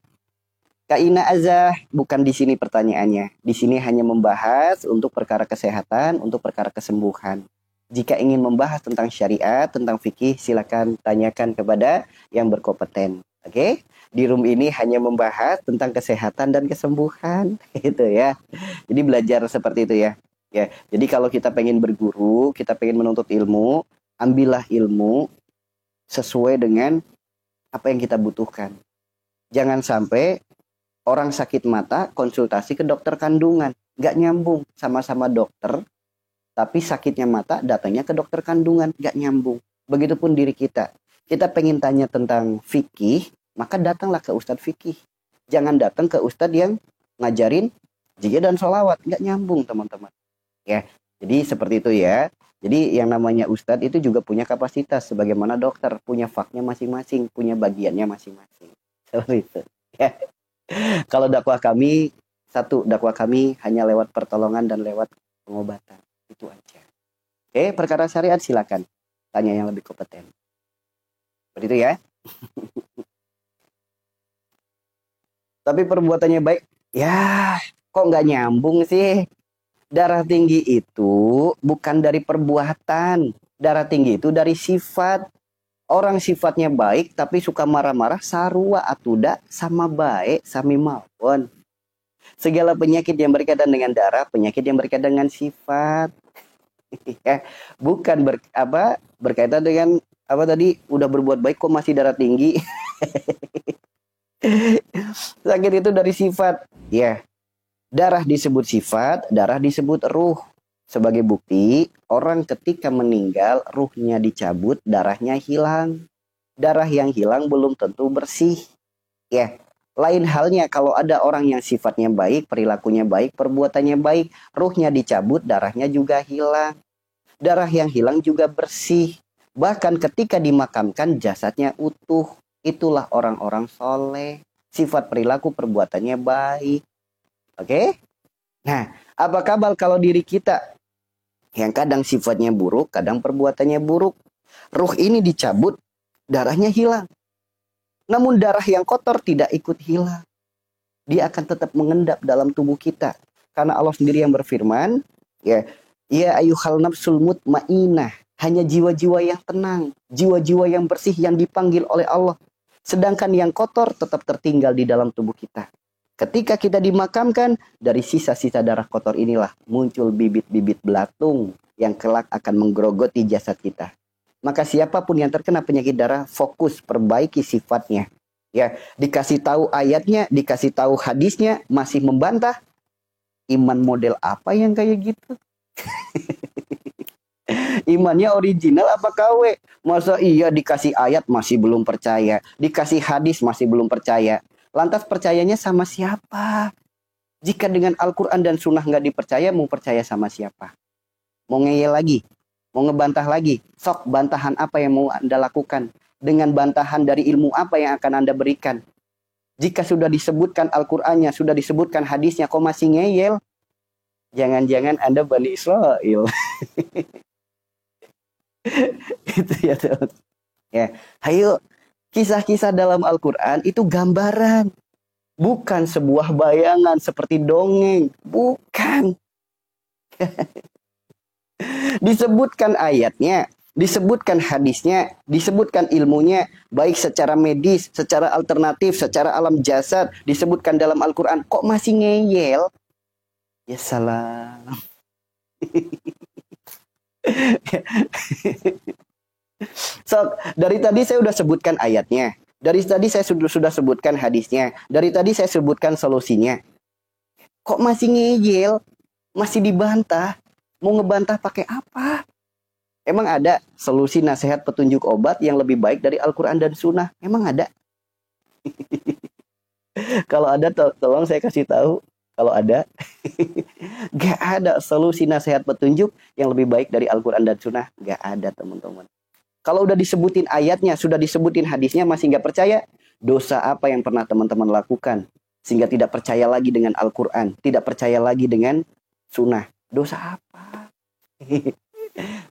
Kaina azah, bukan di sini pertanyaannya. Di sini hanya membahas untuk perkara kesehatan, untuk perkara kesembuhan. Jika ingin membahas tentang syariat, tentang fikih, silakan tanyakan kepada yang berkompeten. Oke? Di room ini hanya membahas tentang kesehatan dan kesembuhan, gitu ya. Jadi belajar seperti itu ya. Ya, jadi kalau kita pengen berguru, kita pengen menuntut ilmu, ambillah ilmu sesuai dengan apa yang kita butuhkan. Jangan sampai orang sakit mata konsultasi ke dokter kandungan. Nggak nyambung. Sama-sama dokter, tapi sakitnya mata datangnya ke dokter kandungan. Nggak nyambung. Begitupun diri kita. Kita pengen tanya tentang fikih, maka datanglah ke ustadz fikih. Jangan datang ke ustadz yang ngajarin zikir dan sholawat. Nggak nyambung teman-teman. Ya, jadi seperti itu ya. Jadi yang namanya ustadz itu juga punya kapasitas. Sebagaimana dokter punya faknya masing-masing. Punya bagiannya masing-masing. Seperti itu. Ya. Kalau dakwah kami, satu, dakwah kami hanya lewat pertolongan dan lewat pengobatan. Itu aja. Oke, perkara syariat silakan. Tanya yang lebih kompeten. Begitu ya. Tapi perbuatannya baik, ya kok nggak nyambung sih? Darah tinggi itu bukan dari perbuatan. Darah tinggi itu dari sifat. Orang sifatnya baik tapi suka marah-marah, sarua atuda sama baik sami mawon. Segala penyakit yang berkaitan dengan darah, penyakit yang berkaitan dengan sifat. Bukan berkaitan dengan apa tadi, udah berbuat baik kok masih darah tinggi. Sakit itu dari sifat. Ya, darah disebut sifat, darah disebut ruh. Sebagai bukti, orang ketika meninggal, ruhnya dicabut, darahnya hilang. Darah yang hilang belum tentu bersih. Ya, lain halnya kalau ada orang yang sifatnya baik, perilakunya baik, perbuatannya baik, ruhnya dicabut, darahnya juga hilang. Darah yang hilang juga bersih. Bahkan ketika dimakamkan, jasadnya utuh. Itulah orang-orang soleh. Sifat perilaku perbuatannya baik. Oke? Nah, apa kabar kalau diri kita yang kadang sifatnya buruk, kadang perbuatannya buruk. Ruh ini dicabut, darahnya hilang. Namun darah yang kotor tidak ikut hilang. Dia akan tetap mengendap dalam tubuh kita. Karena Allah sendiri yang berfirman, ya ayuhal nafsul mutmainah. Hanya jiwa-jiwa yang tenang, jiwa-jiwa yang bersih yang dipanggil oleh Allah. Sedangkan yang kotor tetap tertinggal di dalam tubuh kita. Ketika kita dimakamkan, dari sisa-sisa darah kotor inilah muncul bibit-bibit belatung yang kelak akan menggerogoti jasad kita. Maka siapapun yang terkena penyakit darah, fokus perbaiki sifatnya. Ya, dikasih tahu ayatnya, dikasih tahu hadisnya, masih membantah. Iman model apa yang kayak gitu? Imannya original apa KW? Masa iya dikasih ayat masih belum percaya, dikasih hadis masih belum percaya. Lantas percayanya sama siapa? Jika dengan Al-Quran dan Sunnah nggak dipercaya, mau percaya sama siapa? Mau ngeyel lagi? Mau ngebantah lagi? Sok, bantahan apa yang mau Anda lakukan? Dengan bantahan dari ilmu apa yang akan Anda berikan? Jika sudah disebutkan Al-Qurannya, sudah disebutkan hadisnya, kok masih ngeyel? Jangan-jangan Anda Bani Israel. Itu ya, teman. Ya, ayo. Kisah-kisah dalam Al-Quran itu gambaran. Bukan sebuah bayangan seperti dongeng. Bukan. Disebutkan ayatnya, disebutkan hadisnya, disebutkan ilmunya, baik secara medis, secara alternatif, secara alam jasad, disebutkan dalam Al-Quran. Kok masih ngeyel? Ya salam. So, dari tadi saya sudah sebutkan ayatnya. Dari tadi saya sudah sebutkan hadisnya. Dari tadi saya sebutkan solusinya. Kok masih ngeyel? Masih dibantah? Mau ngebantah pakai apa? Emang ada solusi nasihat petunjuk obat yang lebih baik dari Al-Quran dan Sunnah? Emang ada? Kalau ada, tolong saya kasih tahu. Kalau ada, gak ada solusi nasihat petunjuk yang lebih baik dari Al-Quran dan Sunnah. Gak ada, teman-teman. Kalau udah disebutin ayatnya, sudah disebutin hadisnya, masih gak percaya, dosa apa yang pernah teman-teman lakukan? Sehingga tidak percaya lagi dengan Al-Quran, tidak percaya lagi dengan Sunnah. Dosa apa?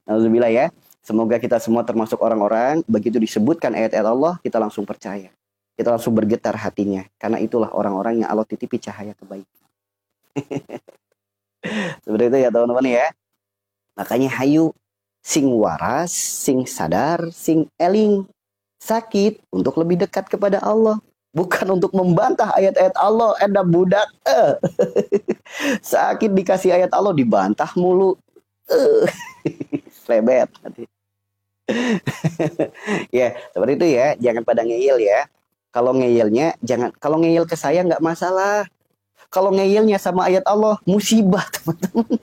Alhamdulillah ya. Semoga kita semua termasuk orang-orang, begitu disebutkan ayat-ayat Allah, kita langsung percaya. Kita langsung bergetar hatinya. Karena itulah orang-orang yang Allah titipi cahaya kebaikan. Seperti itu ya teman-teman ya. Makanya hayu, sing waras, sing sadar, sing eling. Sakit untuk lebih dekat kepada Allah. Bukan untuk membantah ayat-ayat Allah. Ada budak. Sakit dikasih ayat Allah, dibantah mulu. Lebet. Ya, seperti itu ya. Jangan pada ngeyel ya. Kalau ngeyelnya, jangan. Kalau ngeyel ke saya nggak masalah. Kalau ngeyelnya sama ayat Allah, musibah teman-teman.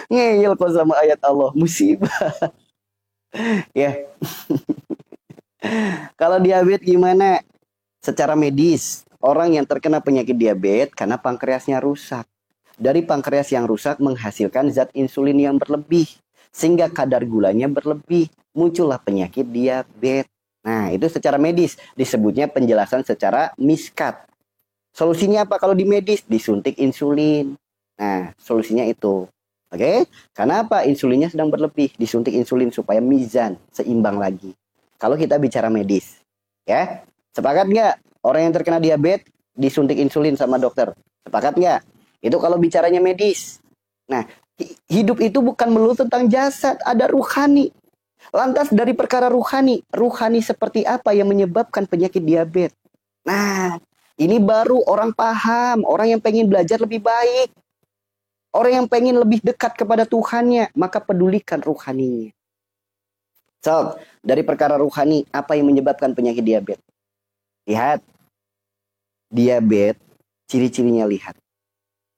Ngeyel kok sama ayat Allah, musibah. Ya. Kalau diabetes gimana? Secara medis, orang yang terkena penyakit diabetes karena pankreasnya rusak. Dari pankreas yang rusak menghasilkan zat insulin yang berlebih. Sehingga kadar gulanya berlebih. Muncullah penyakit diabetes. Nah, itu secara medis. Disebutnya penjelasan secara miskat. Solusinya apa kalau di medis? Disuntik insulin. Nah, solusinya itu. Oke? Karena apa? Insulinnya sedang berlebih. Disuntik insulin supaya mizan, seimbang lagi. Kalau kita bicara medis. Ya? Sepakat nggak? Orang yang terkena diabetes disuntik insulin sama dokter. Sepakat nggak? Itu kalau bicaranya medis. Nah, hidup itu bukan melulu tentang jasad, ada ruhani. Lantas dari perkara ruhani, ruhani seperti apa yang menyebabkan penyakit diabetes? Nah, ini baru orang paham, orang yang pengen belajar lebih baik. Orang yang pengen lebih dekat kepada Tuhannya, maka pedulikan ruhaninya. So, dari perkara ruhani, apa yang menyebabkan penyakit diabetes? Lihat, diabetes, ciri-cirinya lihat.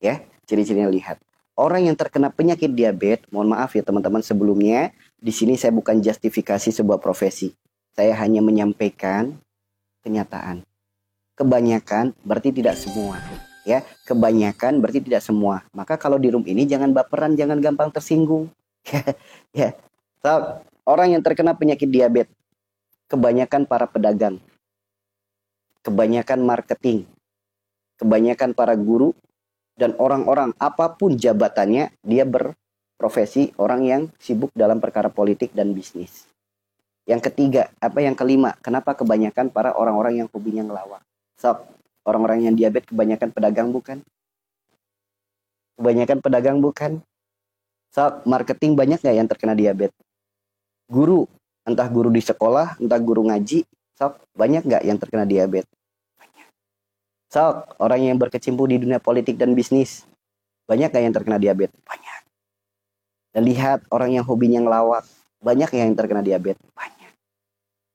Ya, ciri-cirinya lihat. Orang yang terkena penyakit diabetes, mohon maaf ya teman-teman sebelumnya, di sini saya bukan justifikasi sebuah profesi. Saya hanya menyampaikan kenyataan. Kebanyakan berarti tidak semua. Ya, kebanyakan berarti tidak semua. Maka kalau di room ini jangan baperan, jangan gampang tersinggung. Ya. So, orang yang terkena penyakit diabetes, kebanyakan para pedagang, kebanyakan marketing, kebanyakan para guru, dan orang-orang apapun jabatannya, dia berprofesi orang yang sibuk dalam perkara politik dan bisnis. Yang ketiga, yang kelima, kenapa kebanyakan para orang-orang yang hobinya ngelawak? So, orang-orang yang diabetes kebanyakan pedagang bukan? Kebanyakan pedagang bukan? So, marketing banyak nggak yang terkena diabetes? Guru, entah guru di sekolah, entah guru ngaji, so, banyak nggak yang terkena diabetes? So, orang yang berkecimpung di dunia politik dan bisnis, banyak gak yang terkena diabetes? Banyak. Dan lihat orang yang hobinya ngelawak, banyak yang terkena diabetes? Banyak.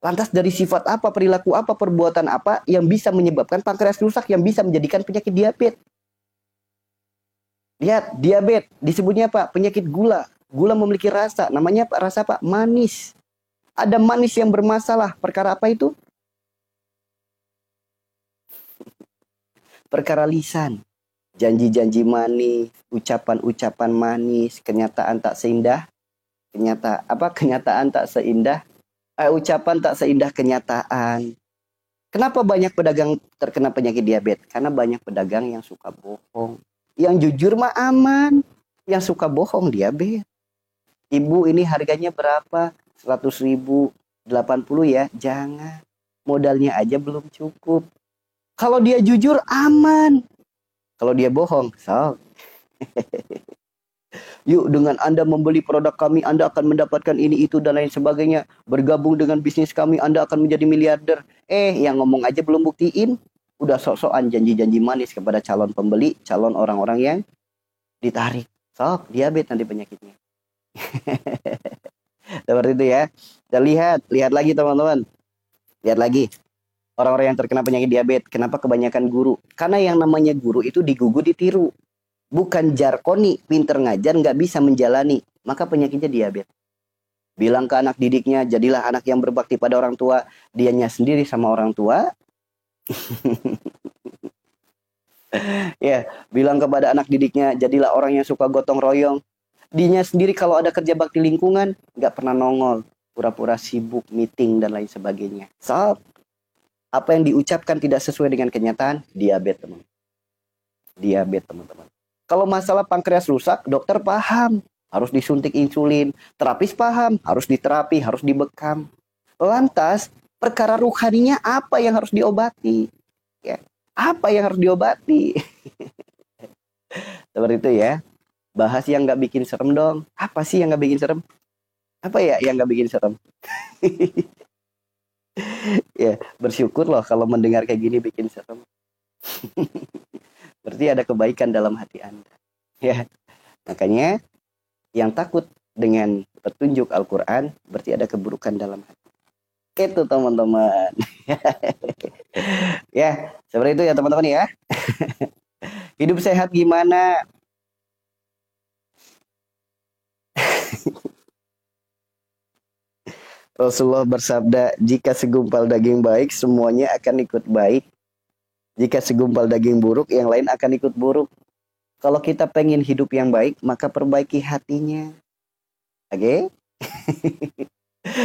Lantas dari sifat apa, perilaku apa, perbuatan apa yang bisa menyebabkan pankreas rusak, yang bisa menjadikan penyakit diabetes? Lihat, diabetes disebutnya apa? Penyakit gula. Gula memiliki rasa, namanya rasa apa? Manis. Ada manis yang bermasalah, perkara apa itu? Perkara lisan, janji-janji manis, ucapan-ucapan manis, kenyataan tak seindah, kenyataan tak seindah, ucapan tak seindah kenyataan. Kenapa banyak pedagang terkena penyakit diabetes? Karena banyak pedagang yang suka bohong. Yang jujur mah aman, yang suka bohong diabetes. Ibu ini harganya berapa? 100.000, 80 ya? Jangan, modalnya aja belum cukup. Kalau dia jujur, aman. Kalau dia bohong, sok. Yuk, dengan Anda membeli produk kami, Anda akan mendapatkan ini, itu, dan lain sebagainya. Bergabung dengan bisnis kami, Anda akan menjadi miliarder. Yang ngomong aja belum buktiin. Udah sok-sokan janji-janji manis kepada calon pembeli, calon orang-orang yang ditarik. Sok, diabetes nanti penyakitnya. Seperti itu ya. Dan lihat lagi teman-teman. Lihat lagi. Orang-orang yang terkena penyakit diabetes, kenapa kebanyakan guru? Karena yang namanya guru itu digugu ditiru. Bukan jarkoni, pinter ngajar, nggak bisa menjalani. Maka penyakitnya diabetes. Bilang ke anak didiknya, jadilah anak yang berbakti pada orang tua. Dianya sendiri sama orang tua. Ya, bilang kepada anak didiknya, jadilah orang yang suka gotong royong. Dianya sendiri kalau ada kerja bakti lingkungan, nggak pernah nongol. Pura-pura sibuk, meeting, dan lain sebagainya. So, apa yang diucapkan tidak sesuai dengan kenyataan, diabetes teman. Diabetes teman-teman. Kalau masalah pankreas rusak, dokter paham, harus disuntik insulin. Terapis paham, harus diterapi, harus dibekam. Lantas, perkara ruhaninya apa yang harus diobati? Ya, apa yang harus diobati? Seperti itu ya. Bahas yang nggak bikin serem dong. Apa sih yang nggak bikin serem? Apa ya yang nggak bikin serem? Ya, bersyukur loh kalau mendengar kayak gini bikin serem. Berarti ada kebaikan dalam hati Anda. Ya, makanya yang takut dengan petunjuk Al-Quran berarti ada keburukan dalam hati. Itu teman-teman. Ya, seperti itu ya teman-teman ya. Hidup sehat gimana? Rasulullah bersabda, jika segumpal daging baik, semuanya akan ikut baik. Jika segumpal daging buruk, yang lain akan ikut buruk. Kalau kita pengen hidup yang baik, maka perbaiki hatinya. Oke?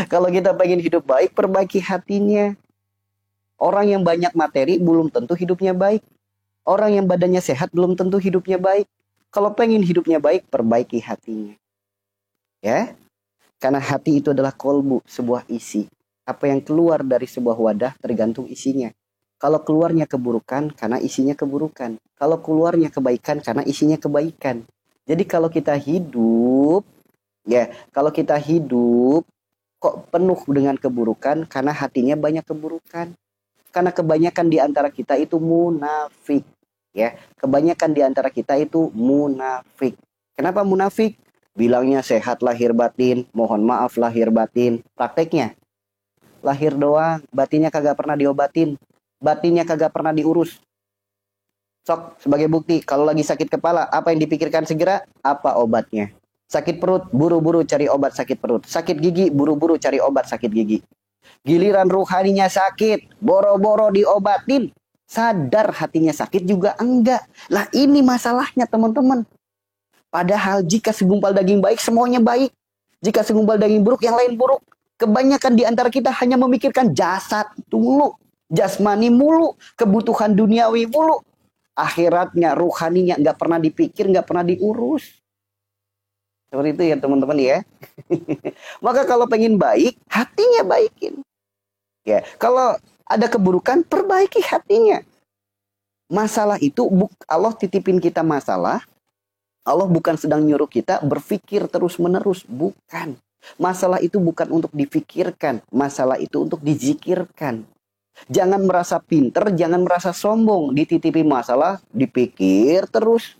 Kalau kita pengen hidup baik, perbaiki hatinya. Orang yang banyak materi belum tentu hidupnya baik. Orang yang badannya sehat belum tentu hidupnya baik. Kalau pengen hidupnya baik, perbaiki hatinya. Ya, karena hati itu adalah kolbu, sebuah isi. Apa yang keluar dari sebuah wadah tergantung isinya. Kalau keluarnya keburukan, karena isinya keburukan. Kalau keluarnya kebaikan, karena isinya kebaikan. Jadi kalau kita hidup, kalau kita hidup kok penuh dengan keburukan, karena hatinya banyak keburukan. Karena kebanyakan di antara kita itu munafik. Kebanyakan di antara kita itu munafik. Kenapa munafik? Bilangnya sehat lahir batin, mohon maaf lahir batin. Prakteknya, lahir doang, batinnya kagak pernah diobatin. Batinnya kagak pernah diurus. Sok, sebagai bukti, kalau lagi sakit kepala, apa yang dipikirkan segera? Apa obatnya? Sakit perut, buru-buru cari obat sakit perut. Sakit gigi, buru-buru cari obat sakit gigi. Giliran ruhaninya sakit, boro-boro diobatin. Sadar hatinya sakit juga enggak. Lah ini masalahnya teman-teman. Padahal jika segumpal daging baik, semuanya baik. Jika segumpal daging buruk, yang lain buruk. Kebanyakan di antara kita hanya memikirkan jasad itu mulu. Jasmani mulu. Kebutuhan duniawi mulu. Akhiratnya, ruhaninya nggak pernah dipikir, nggak pernah diurus. Seperti itu ya teman-teman ya. Maka kalau pengen baik, hatinya baikin. Kalau ada keburukan, perbaiki hatinya. Masalah itu, Allah titipin kita masalah. Allah bukan sedang nyuruh kita berpikir terus-menerus. Bukan. Masalah itu bukan untuk dipikirkan. Masalah itu untuk dizikirkan. Jangan merasa pinter, jangan merasa sombong. Dititipi masalah, dipikir terus.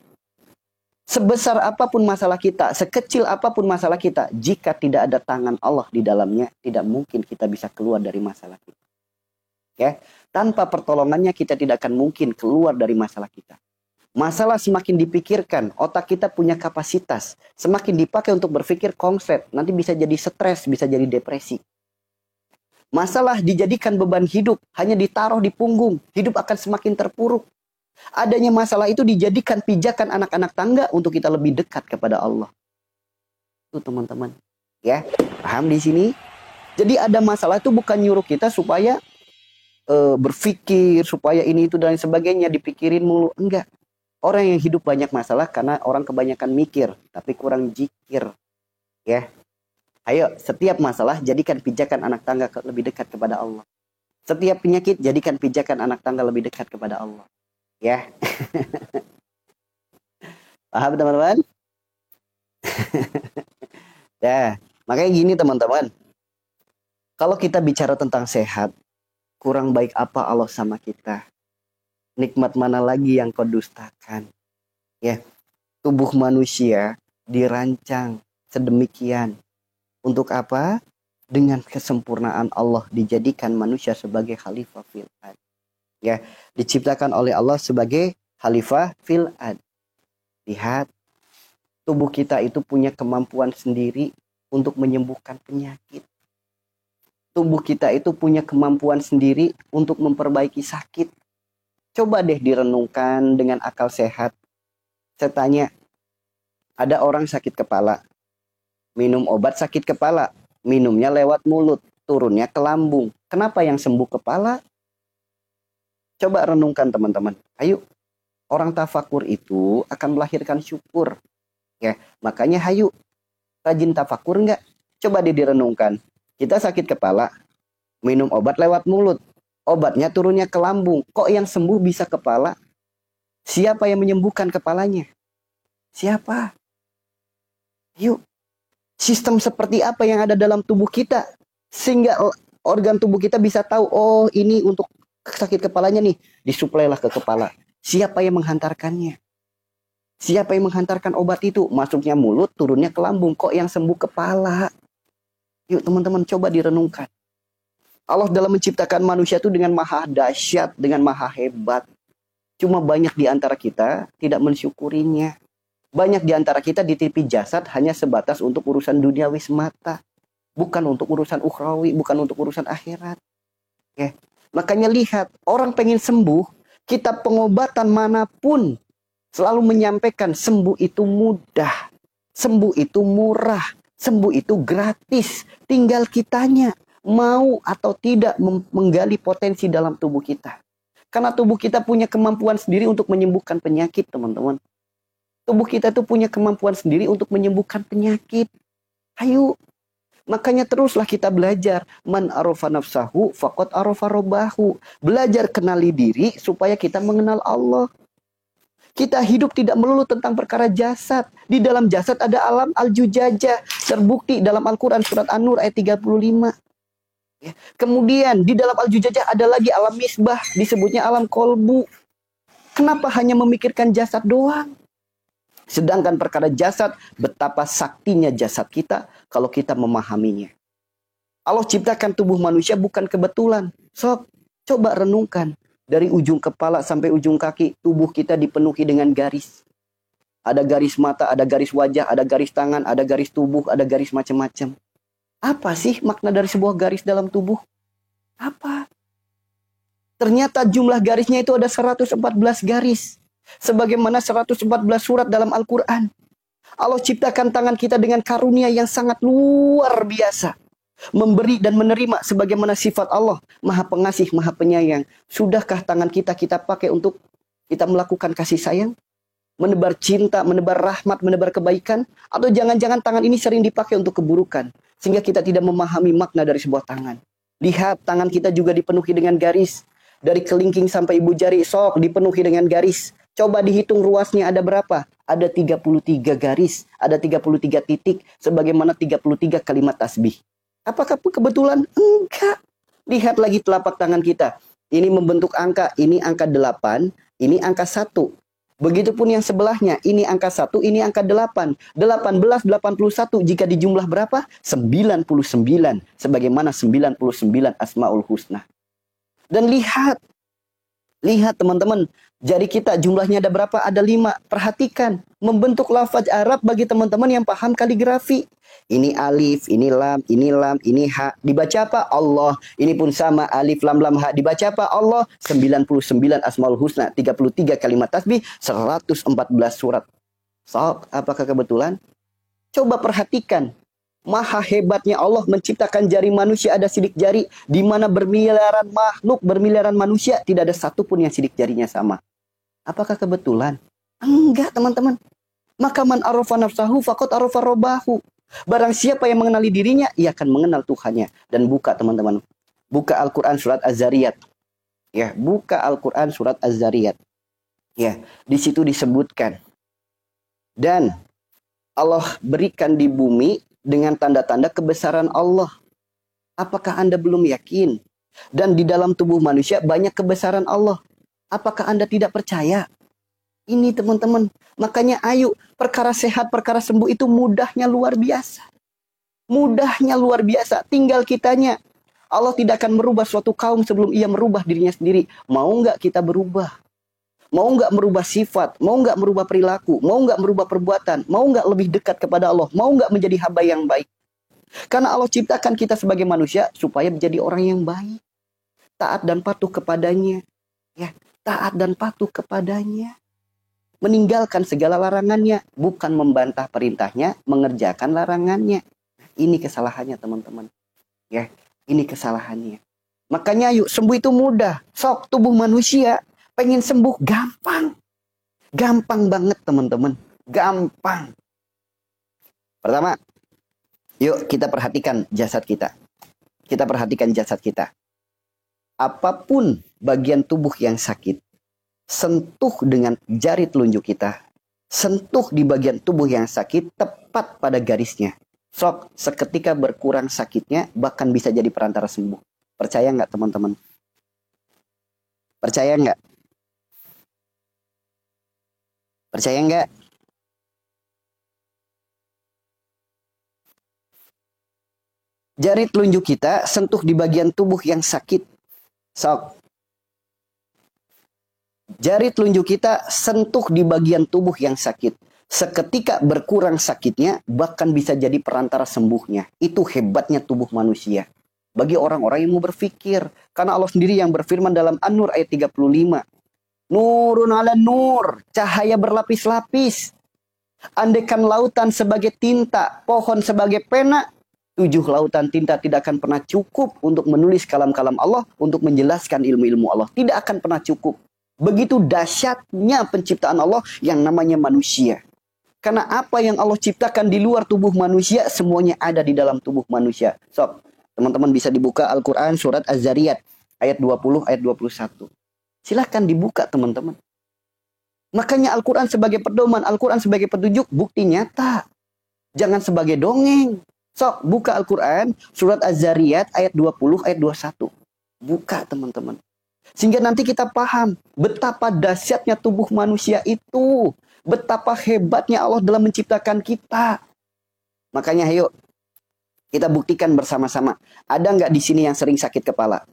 Sebesar apapun masalah kita, sekecil apapun masalah kita, jika tidak ada tangan Allah di dalamnya, tidak mungkin kita bisa keluar dari masalah kita. Tanpa pertolongannya kita tidak akan mungkin keluar dari masalah kita. Masalah semakin dipikirkan, otak kita punya kapasitas. Semakin dipakai untuk berpikir konsep, nanti bisa jadi stres, bisa jadi depresi. Masalah dijadikan beban hidup, hanya ditaruh di punggung, hidup akan semakin terpuruk. Adanya masalah itu dijadikan pijakan anak-anak tangga untuk kita lebih dekat kepada Allah. Itu teman-teman. Paham di sini? Jadi ada masalah itu bukan nyuruh kita supaya berpikir, supaya ini itu dan sebagainya, dipikirin mulu. Enggak. Orang yang hidup banyak masalah karena orang kebanyakan mikir, tapi kurang zikir. Ayo, setiap masalah jadikan pijakan anak tangga lebih dekat kepada Allah. Setiap penyakit jadikan pijakan anak tangga lebih dekat kepada Allah. Paham teman-teman? Makanya gini teman-teman. Kalau kita bicara tentang sehat, kurang baik apa Allah sama kita? Nikmat mana lagi yang kau dustakan? Tubuh manusia dirancang sedemikian. Untuk apa? Dengan kesempurnaan Allah dijadikan manusia sebagai khalifah fil ard. Diciptakan oleh Allah sebagai khalifah fil ard. Lihat, tubuh kita itu punya kemampuan sendiri untuk menyembuhkan penyakit. Tubuh kita itu punya kemampuan sendiri untuk memperbaiki sakit. Coba deh direnungkan dengan akal sehat. Saya tanya, ada orang sakit kepala, minum obat sakit kepala, minumnya lewat mulut, turunnya ke lambung. Kenapa yang sembuh kepala? Coba renungkan teman-teman. Ayo, orang tafakur itu akan melahirkan syukur. Makanya hayu, rajin tafakur enggak? Coba deh direnungkan. Kita sakit kepala, minum obat lewat mulut. Obatnya turunnya ke lambung. Kok yang sembuh bisa kepala? Siapa yang menyembuhkan kepalanya? Siapa? Yuk. Sistem seperti apa yang ada dalam tubuh kita? Sehingga organ tubuh kita bisa tahu, oh ini untuk sakit kepalanya nih. Disuplailah ke kepala. Siapa yang menghantarkannya? Siapa yang menghantarkan obat itu? Masuknya mulut, turunnya ke lambung. Kok yang sembuh kepala? Yuk teman-teman coba direnungkan. Allah dalam menciptakan manusia itu dengan maha dahsyat, dengan maha hebat. Cuma banyak di antara kita tidak mensyukurinya. Banyak di antara kita ditipi jasad hanya sebatas untuk urusan duniawi semata. Bukan untuk urusan ukhrawi, bukan untuk urusan akhirat. Makanya lihat, orang pengen sembuh, kitab pengobatan manapun selalu menyampaikan sembuh itu mudah. Sembuh itu murah. Sembuh itu gratis. Tinggal kitanya mau atau tidak menggali potensi dalam tubuh kita. Karena tubuh kita punya kemampuan sendiri untuk menyembuhkan penyakit, teman-teman. Tubuh kita tuh punya kemampuan sendiri untuk menyembuhkan penyakit. Ayo. Makanya teruslah kita belajar. Man arafa nafsahu faqad arafa rabbahu. Belajar kenali diri supaya kita mengenal Allah. Kita hidup tidak melulu tentang perkara jasad. Di dalam jasad ada alam al-jujajah. Terbukti dalam Al-Quran surat An-Nur ayat 35. Ya. Kemudian di dalam al-jujajah ada lagi alam misbah. Disebutnya alam kolbu. Kenapa hanya memikirkan jasad doang? Sedangkan perkara jasad, betapa saktinya jasad kita kalau kita memahaminya. Allah ciptakan tubuh manusia bukan kebetulan. Sob, coba renungkan. Dari ujung kepala sampai ujung kaki, tubuh kita dipenuhi dengan garis. Ada garis mata, ada garis wajah, ada garis tangan, ada garis tubuh, ada garis macam-macam. Apa sih makna dari sebuah garis dalam tubuh? Apa? Ternyata jumlah garisnya itu ada 114 garis. Sebagaimana 114 surat dalam Al-Quran. Allah ciptakan tangan kita dengan karunia yang sangat luar biasa. Memberi dan menerima sebagaimana sifat Allah. Maha pengasih, maha penyayang. Sudahkah tangan kita pakai untuk kita melakukan kasih sayang? Menebar cinta, menebar rahmat, menebar kebaikan? Atau jangan-jangan tangan ini sering dipakai untuk keburukan? Sehingga kita tidak memahami makna dari sebuah tangan. Lihat, tangan kita juga dipenuhi dengan garis. Dari kelingking sampai ibu jari, sok dipenuhi dengan garis. Coba dihitung ruasnya ada berapa? Ada 33 garis, ada 33 titik, sebagaimana 33 kalimat tasbih. Apakah kebetulan? Enggak. Lihat lagi telapak tangan kita. Ini membentuk angka, ini angka 8, ini angka 1. Begitupun yang sebelahnya, ini angka 1, ini angka 8. 18, 81, jika dijumlah berapa? 99. Sebagaimana 99 Asmaul Husna. Dan lihat teman-teman, jari kita jumlahnya ada berapa? Ada 5. Perhatikan, membentuk lafaz Arab bagi teman-teman yang paham kaligrafi. Ini alif, ini lam, ini ha. Dibaca apa? Allah. Ini pun sama, alif, lam, ha. Dibaca apa? Allah. 99 Asmaul Husna, 33 kalimat tasbih, 114 surat. So, apakah kebetulan? Coba perhatikan. Maha hebatnya Allah menciptakan jari manusia, ada sidik jari. Di mana bermiliaran makhluk, bermiliaran manusia, tidak ada satupun yang sidik jarinya sama. Apakah kebetulan? Enggak, teman-teman. Maka man arafa nafsahu faqad arafa rabbahu. Barang siapa yang mengenali dirinya, ia akan mengenal Tuhannya. Dan buka, teman-teman. Buka Al-Quran surat Az-Zariyat. Ya, buka Al-Quran surat Az-Zariyat. Ya, di situ disebutkan. Dan Allah berikan di bumi dengan tanda-tanda kebesaran Allah. Apakah Anda belum yakin? Dan di dalam tubuh manusia banyak kebesaran Allah. Apakah Anda tidak percaya? Ini teman-teman. Makanya ayo, perkara sehat, perkara sembuh itu mudahnya luar biasa. Mudahnya luar biasa. Tinggal kitanya. Allah tidak akan merubah suatu kaum sebelum ia merubah dirinya sendiri. Mau nggak kita berubah? Mau nggak merubah sifat? Mau nggak merubah perilaku? Mau nggak merubah perbuatan? Mau nggak lebih dekat kepada Allah? Mau nggak menjadi hamba yang baik? Karena Allah ciptakan kita sebagai manusia supaya menjadi orang yang baik. Taat dan patuh kepadanya. Ya, taat dan patuh kepadanya. Meninggalkan segala larangannya. Bukan membantah perintahnya, mengerjakan larangannya. Ini kesalahannya, teman-teman. Ya, ini kesalahannya. Makanya yuk, sembuh itu mudah. Sok, tubuh manusia pengen sembuh gampang. Gampang banget, teman-teman. Gampang. Pertama, yuk kita perhatikan jasad kita. Kita perhatikan jasad kita. Apapun bagian tubuh yang sakit, sentuh dengan jari telunjuk kita. Sentuh di bagian tubuh yang sakit tepat pada garisnya. Sok, seketika berkurang sakitnya, bahkan bisa jadi perantara sembuh. Percaya nggak, teman-teman? Percaya nggak? Percaya nggak? Jari telunjuk kita sentuh di bagian tubuh yang sakit. Sok. Jari telunjuk kita sentuh di bagian tubuh yang sakit. Seketika berkurang sakitnya, bahkan bisa jadi perantara sembuhnya. Itu hebatnya tubuh manusia. Bagi orang-orang yang mau berpikir. Karena Allah sendiri yang berfirman dalam An-Nur ayat 35. Nurun ala nur, cahaya berlapis-lapis. Andaikan lautan sebagai tinta, pohon sebagai pena, 7 lautan tinta tidak akan pernah cukup untuk menulis kalam-kalam Allah, untuk menjelaskan ilmu-ilmu Allah. Tidak akan pernah cukup. Begitu dahsyatnya penciptaan Allah yang namanya manusia. Karena apa yang Allah ciptakan di luar tubuh manusia, semuanya ada di dalam tubuh manusia. So, teman-teman bisa dibuka Al-Quran surat Az-Zariyat ayat 20, ayat 21. Silahkan dibuka teman-teman. Makanya Al-Quran sebagai pedoman, Al-Quran sebagai petunjuk, bukti nyata. Jangan sebagai dongeng. Sok, buka Al-Quran, surat Az-Zariyat, ayat 20, ayat 21. Buka, teman-teman. Sehingga nanti kita paham betapa dahsyatnya tubuh manusia itu. Betapa hebatnya Allah dalam menciptakan kita. Makanya, ayo, kita buktikan bersama-sama. Ada nggak di sini yang sering sakit kepala?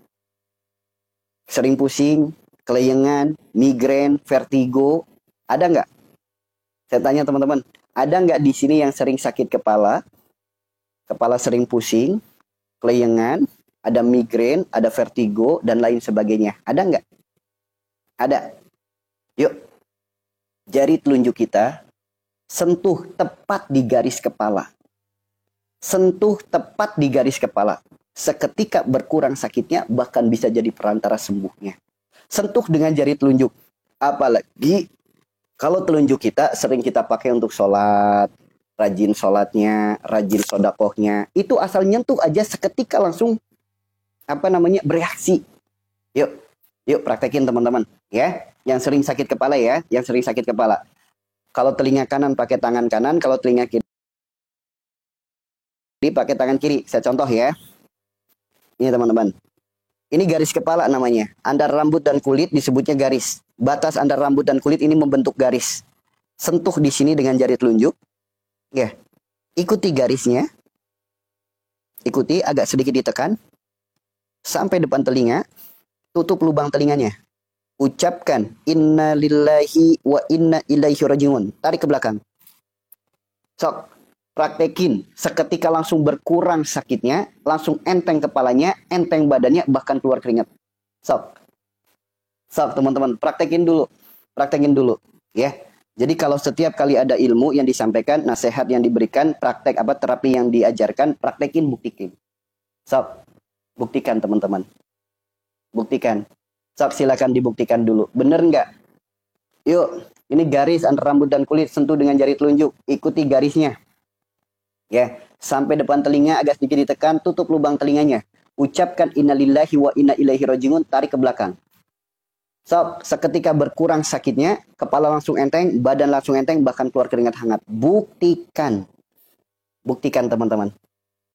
Sering pusing, kelayangan, migrain, vertigo. Ada nggak? Saya tanya teman-teman, ada nggak di sini yang sering sakit kepala? Kepala sering pusing, kelayangan, ada migrain, ada vertigo, dan lain sebagainya. Ada nggak? Ada. Yuk, jari telunjuk kita sentuh tepat di garis kepala. Sentuh tepat di garis kepala. Seketika berkurang sakitnya, bahkan bisa jadi perantara sembuhnya. Sentuh dengan jari telunjuk. Apalagi kalau telunjuk kita sering kita pakai untuk sholat, rajin sholatnya, rajin sodakohnya, itu asal nyentuh aja seketika langsung bereaksi. Yuk praktekin teman-teman ya. Yang sering sakit kepala ya, yang sering sakit kepala. Kalau telinga kanan pakai tangan kanan, kalau telinga kiri pakai tangan kiri. Saya contoh ya. Ini teman-teman. Ini garis kepala namanya. Antara rambut dan kulit disebutnya garis. Batas antara rambut dan kulit ini membentuk garis. Sentuh di sini dengan jari telunjuk. Ya, ikuti garisnya. Ikuti, agak sedikit ditekan. Sampai depan telinga. Tutup lubang telinganya. Ucapkan, inna lillahi wa inna ilaihi rajiun. Tarik ke belakang. Sok, praktekin. Seketika langsung berkurang sakitnya. Langsung enteng kepalanya, enteng badannya, bahkan keluar keringat. Sok. Sok, teman-teman. Praktekin dulu. Praktekin dulu. Ya. Jadi kalau setiap kali ada ilmu yang disampaikan, nasihat yang diberikan, praktek terapi yang diajarkan, praktekin, buktikan. Sok, buktikan teman-teman. Buktikan. Sok, silakan dibuktikan dulu. Bener nggak? Yuk, ini garis antara rambut dan kulit, sentuh dengan jari telunjuk. Ikuti garisnya. Ya, sampai depan telinga agak sedikit ditekan, tutup lubang telinganya. Ucapkan innalillahi wa inna ilaihi rajiun, tarik ke belakang. So, seketika berkurang sakitnya, kepala langsung enteng, badan langsung enteng, bahkan keluar keringat hangat. Buktikan. Buktikan teman-teman.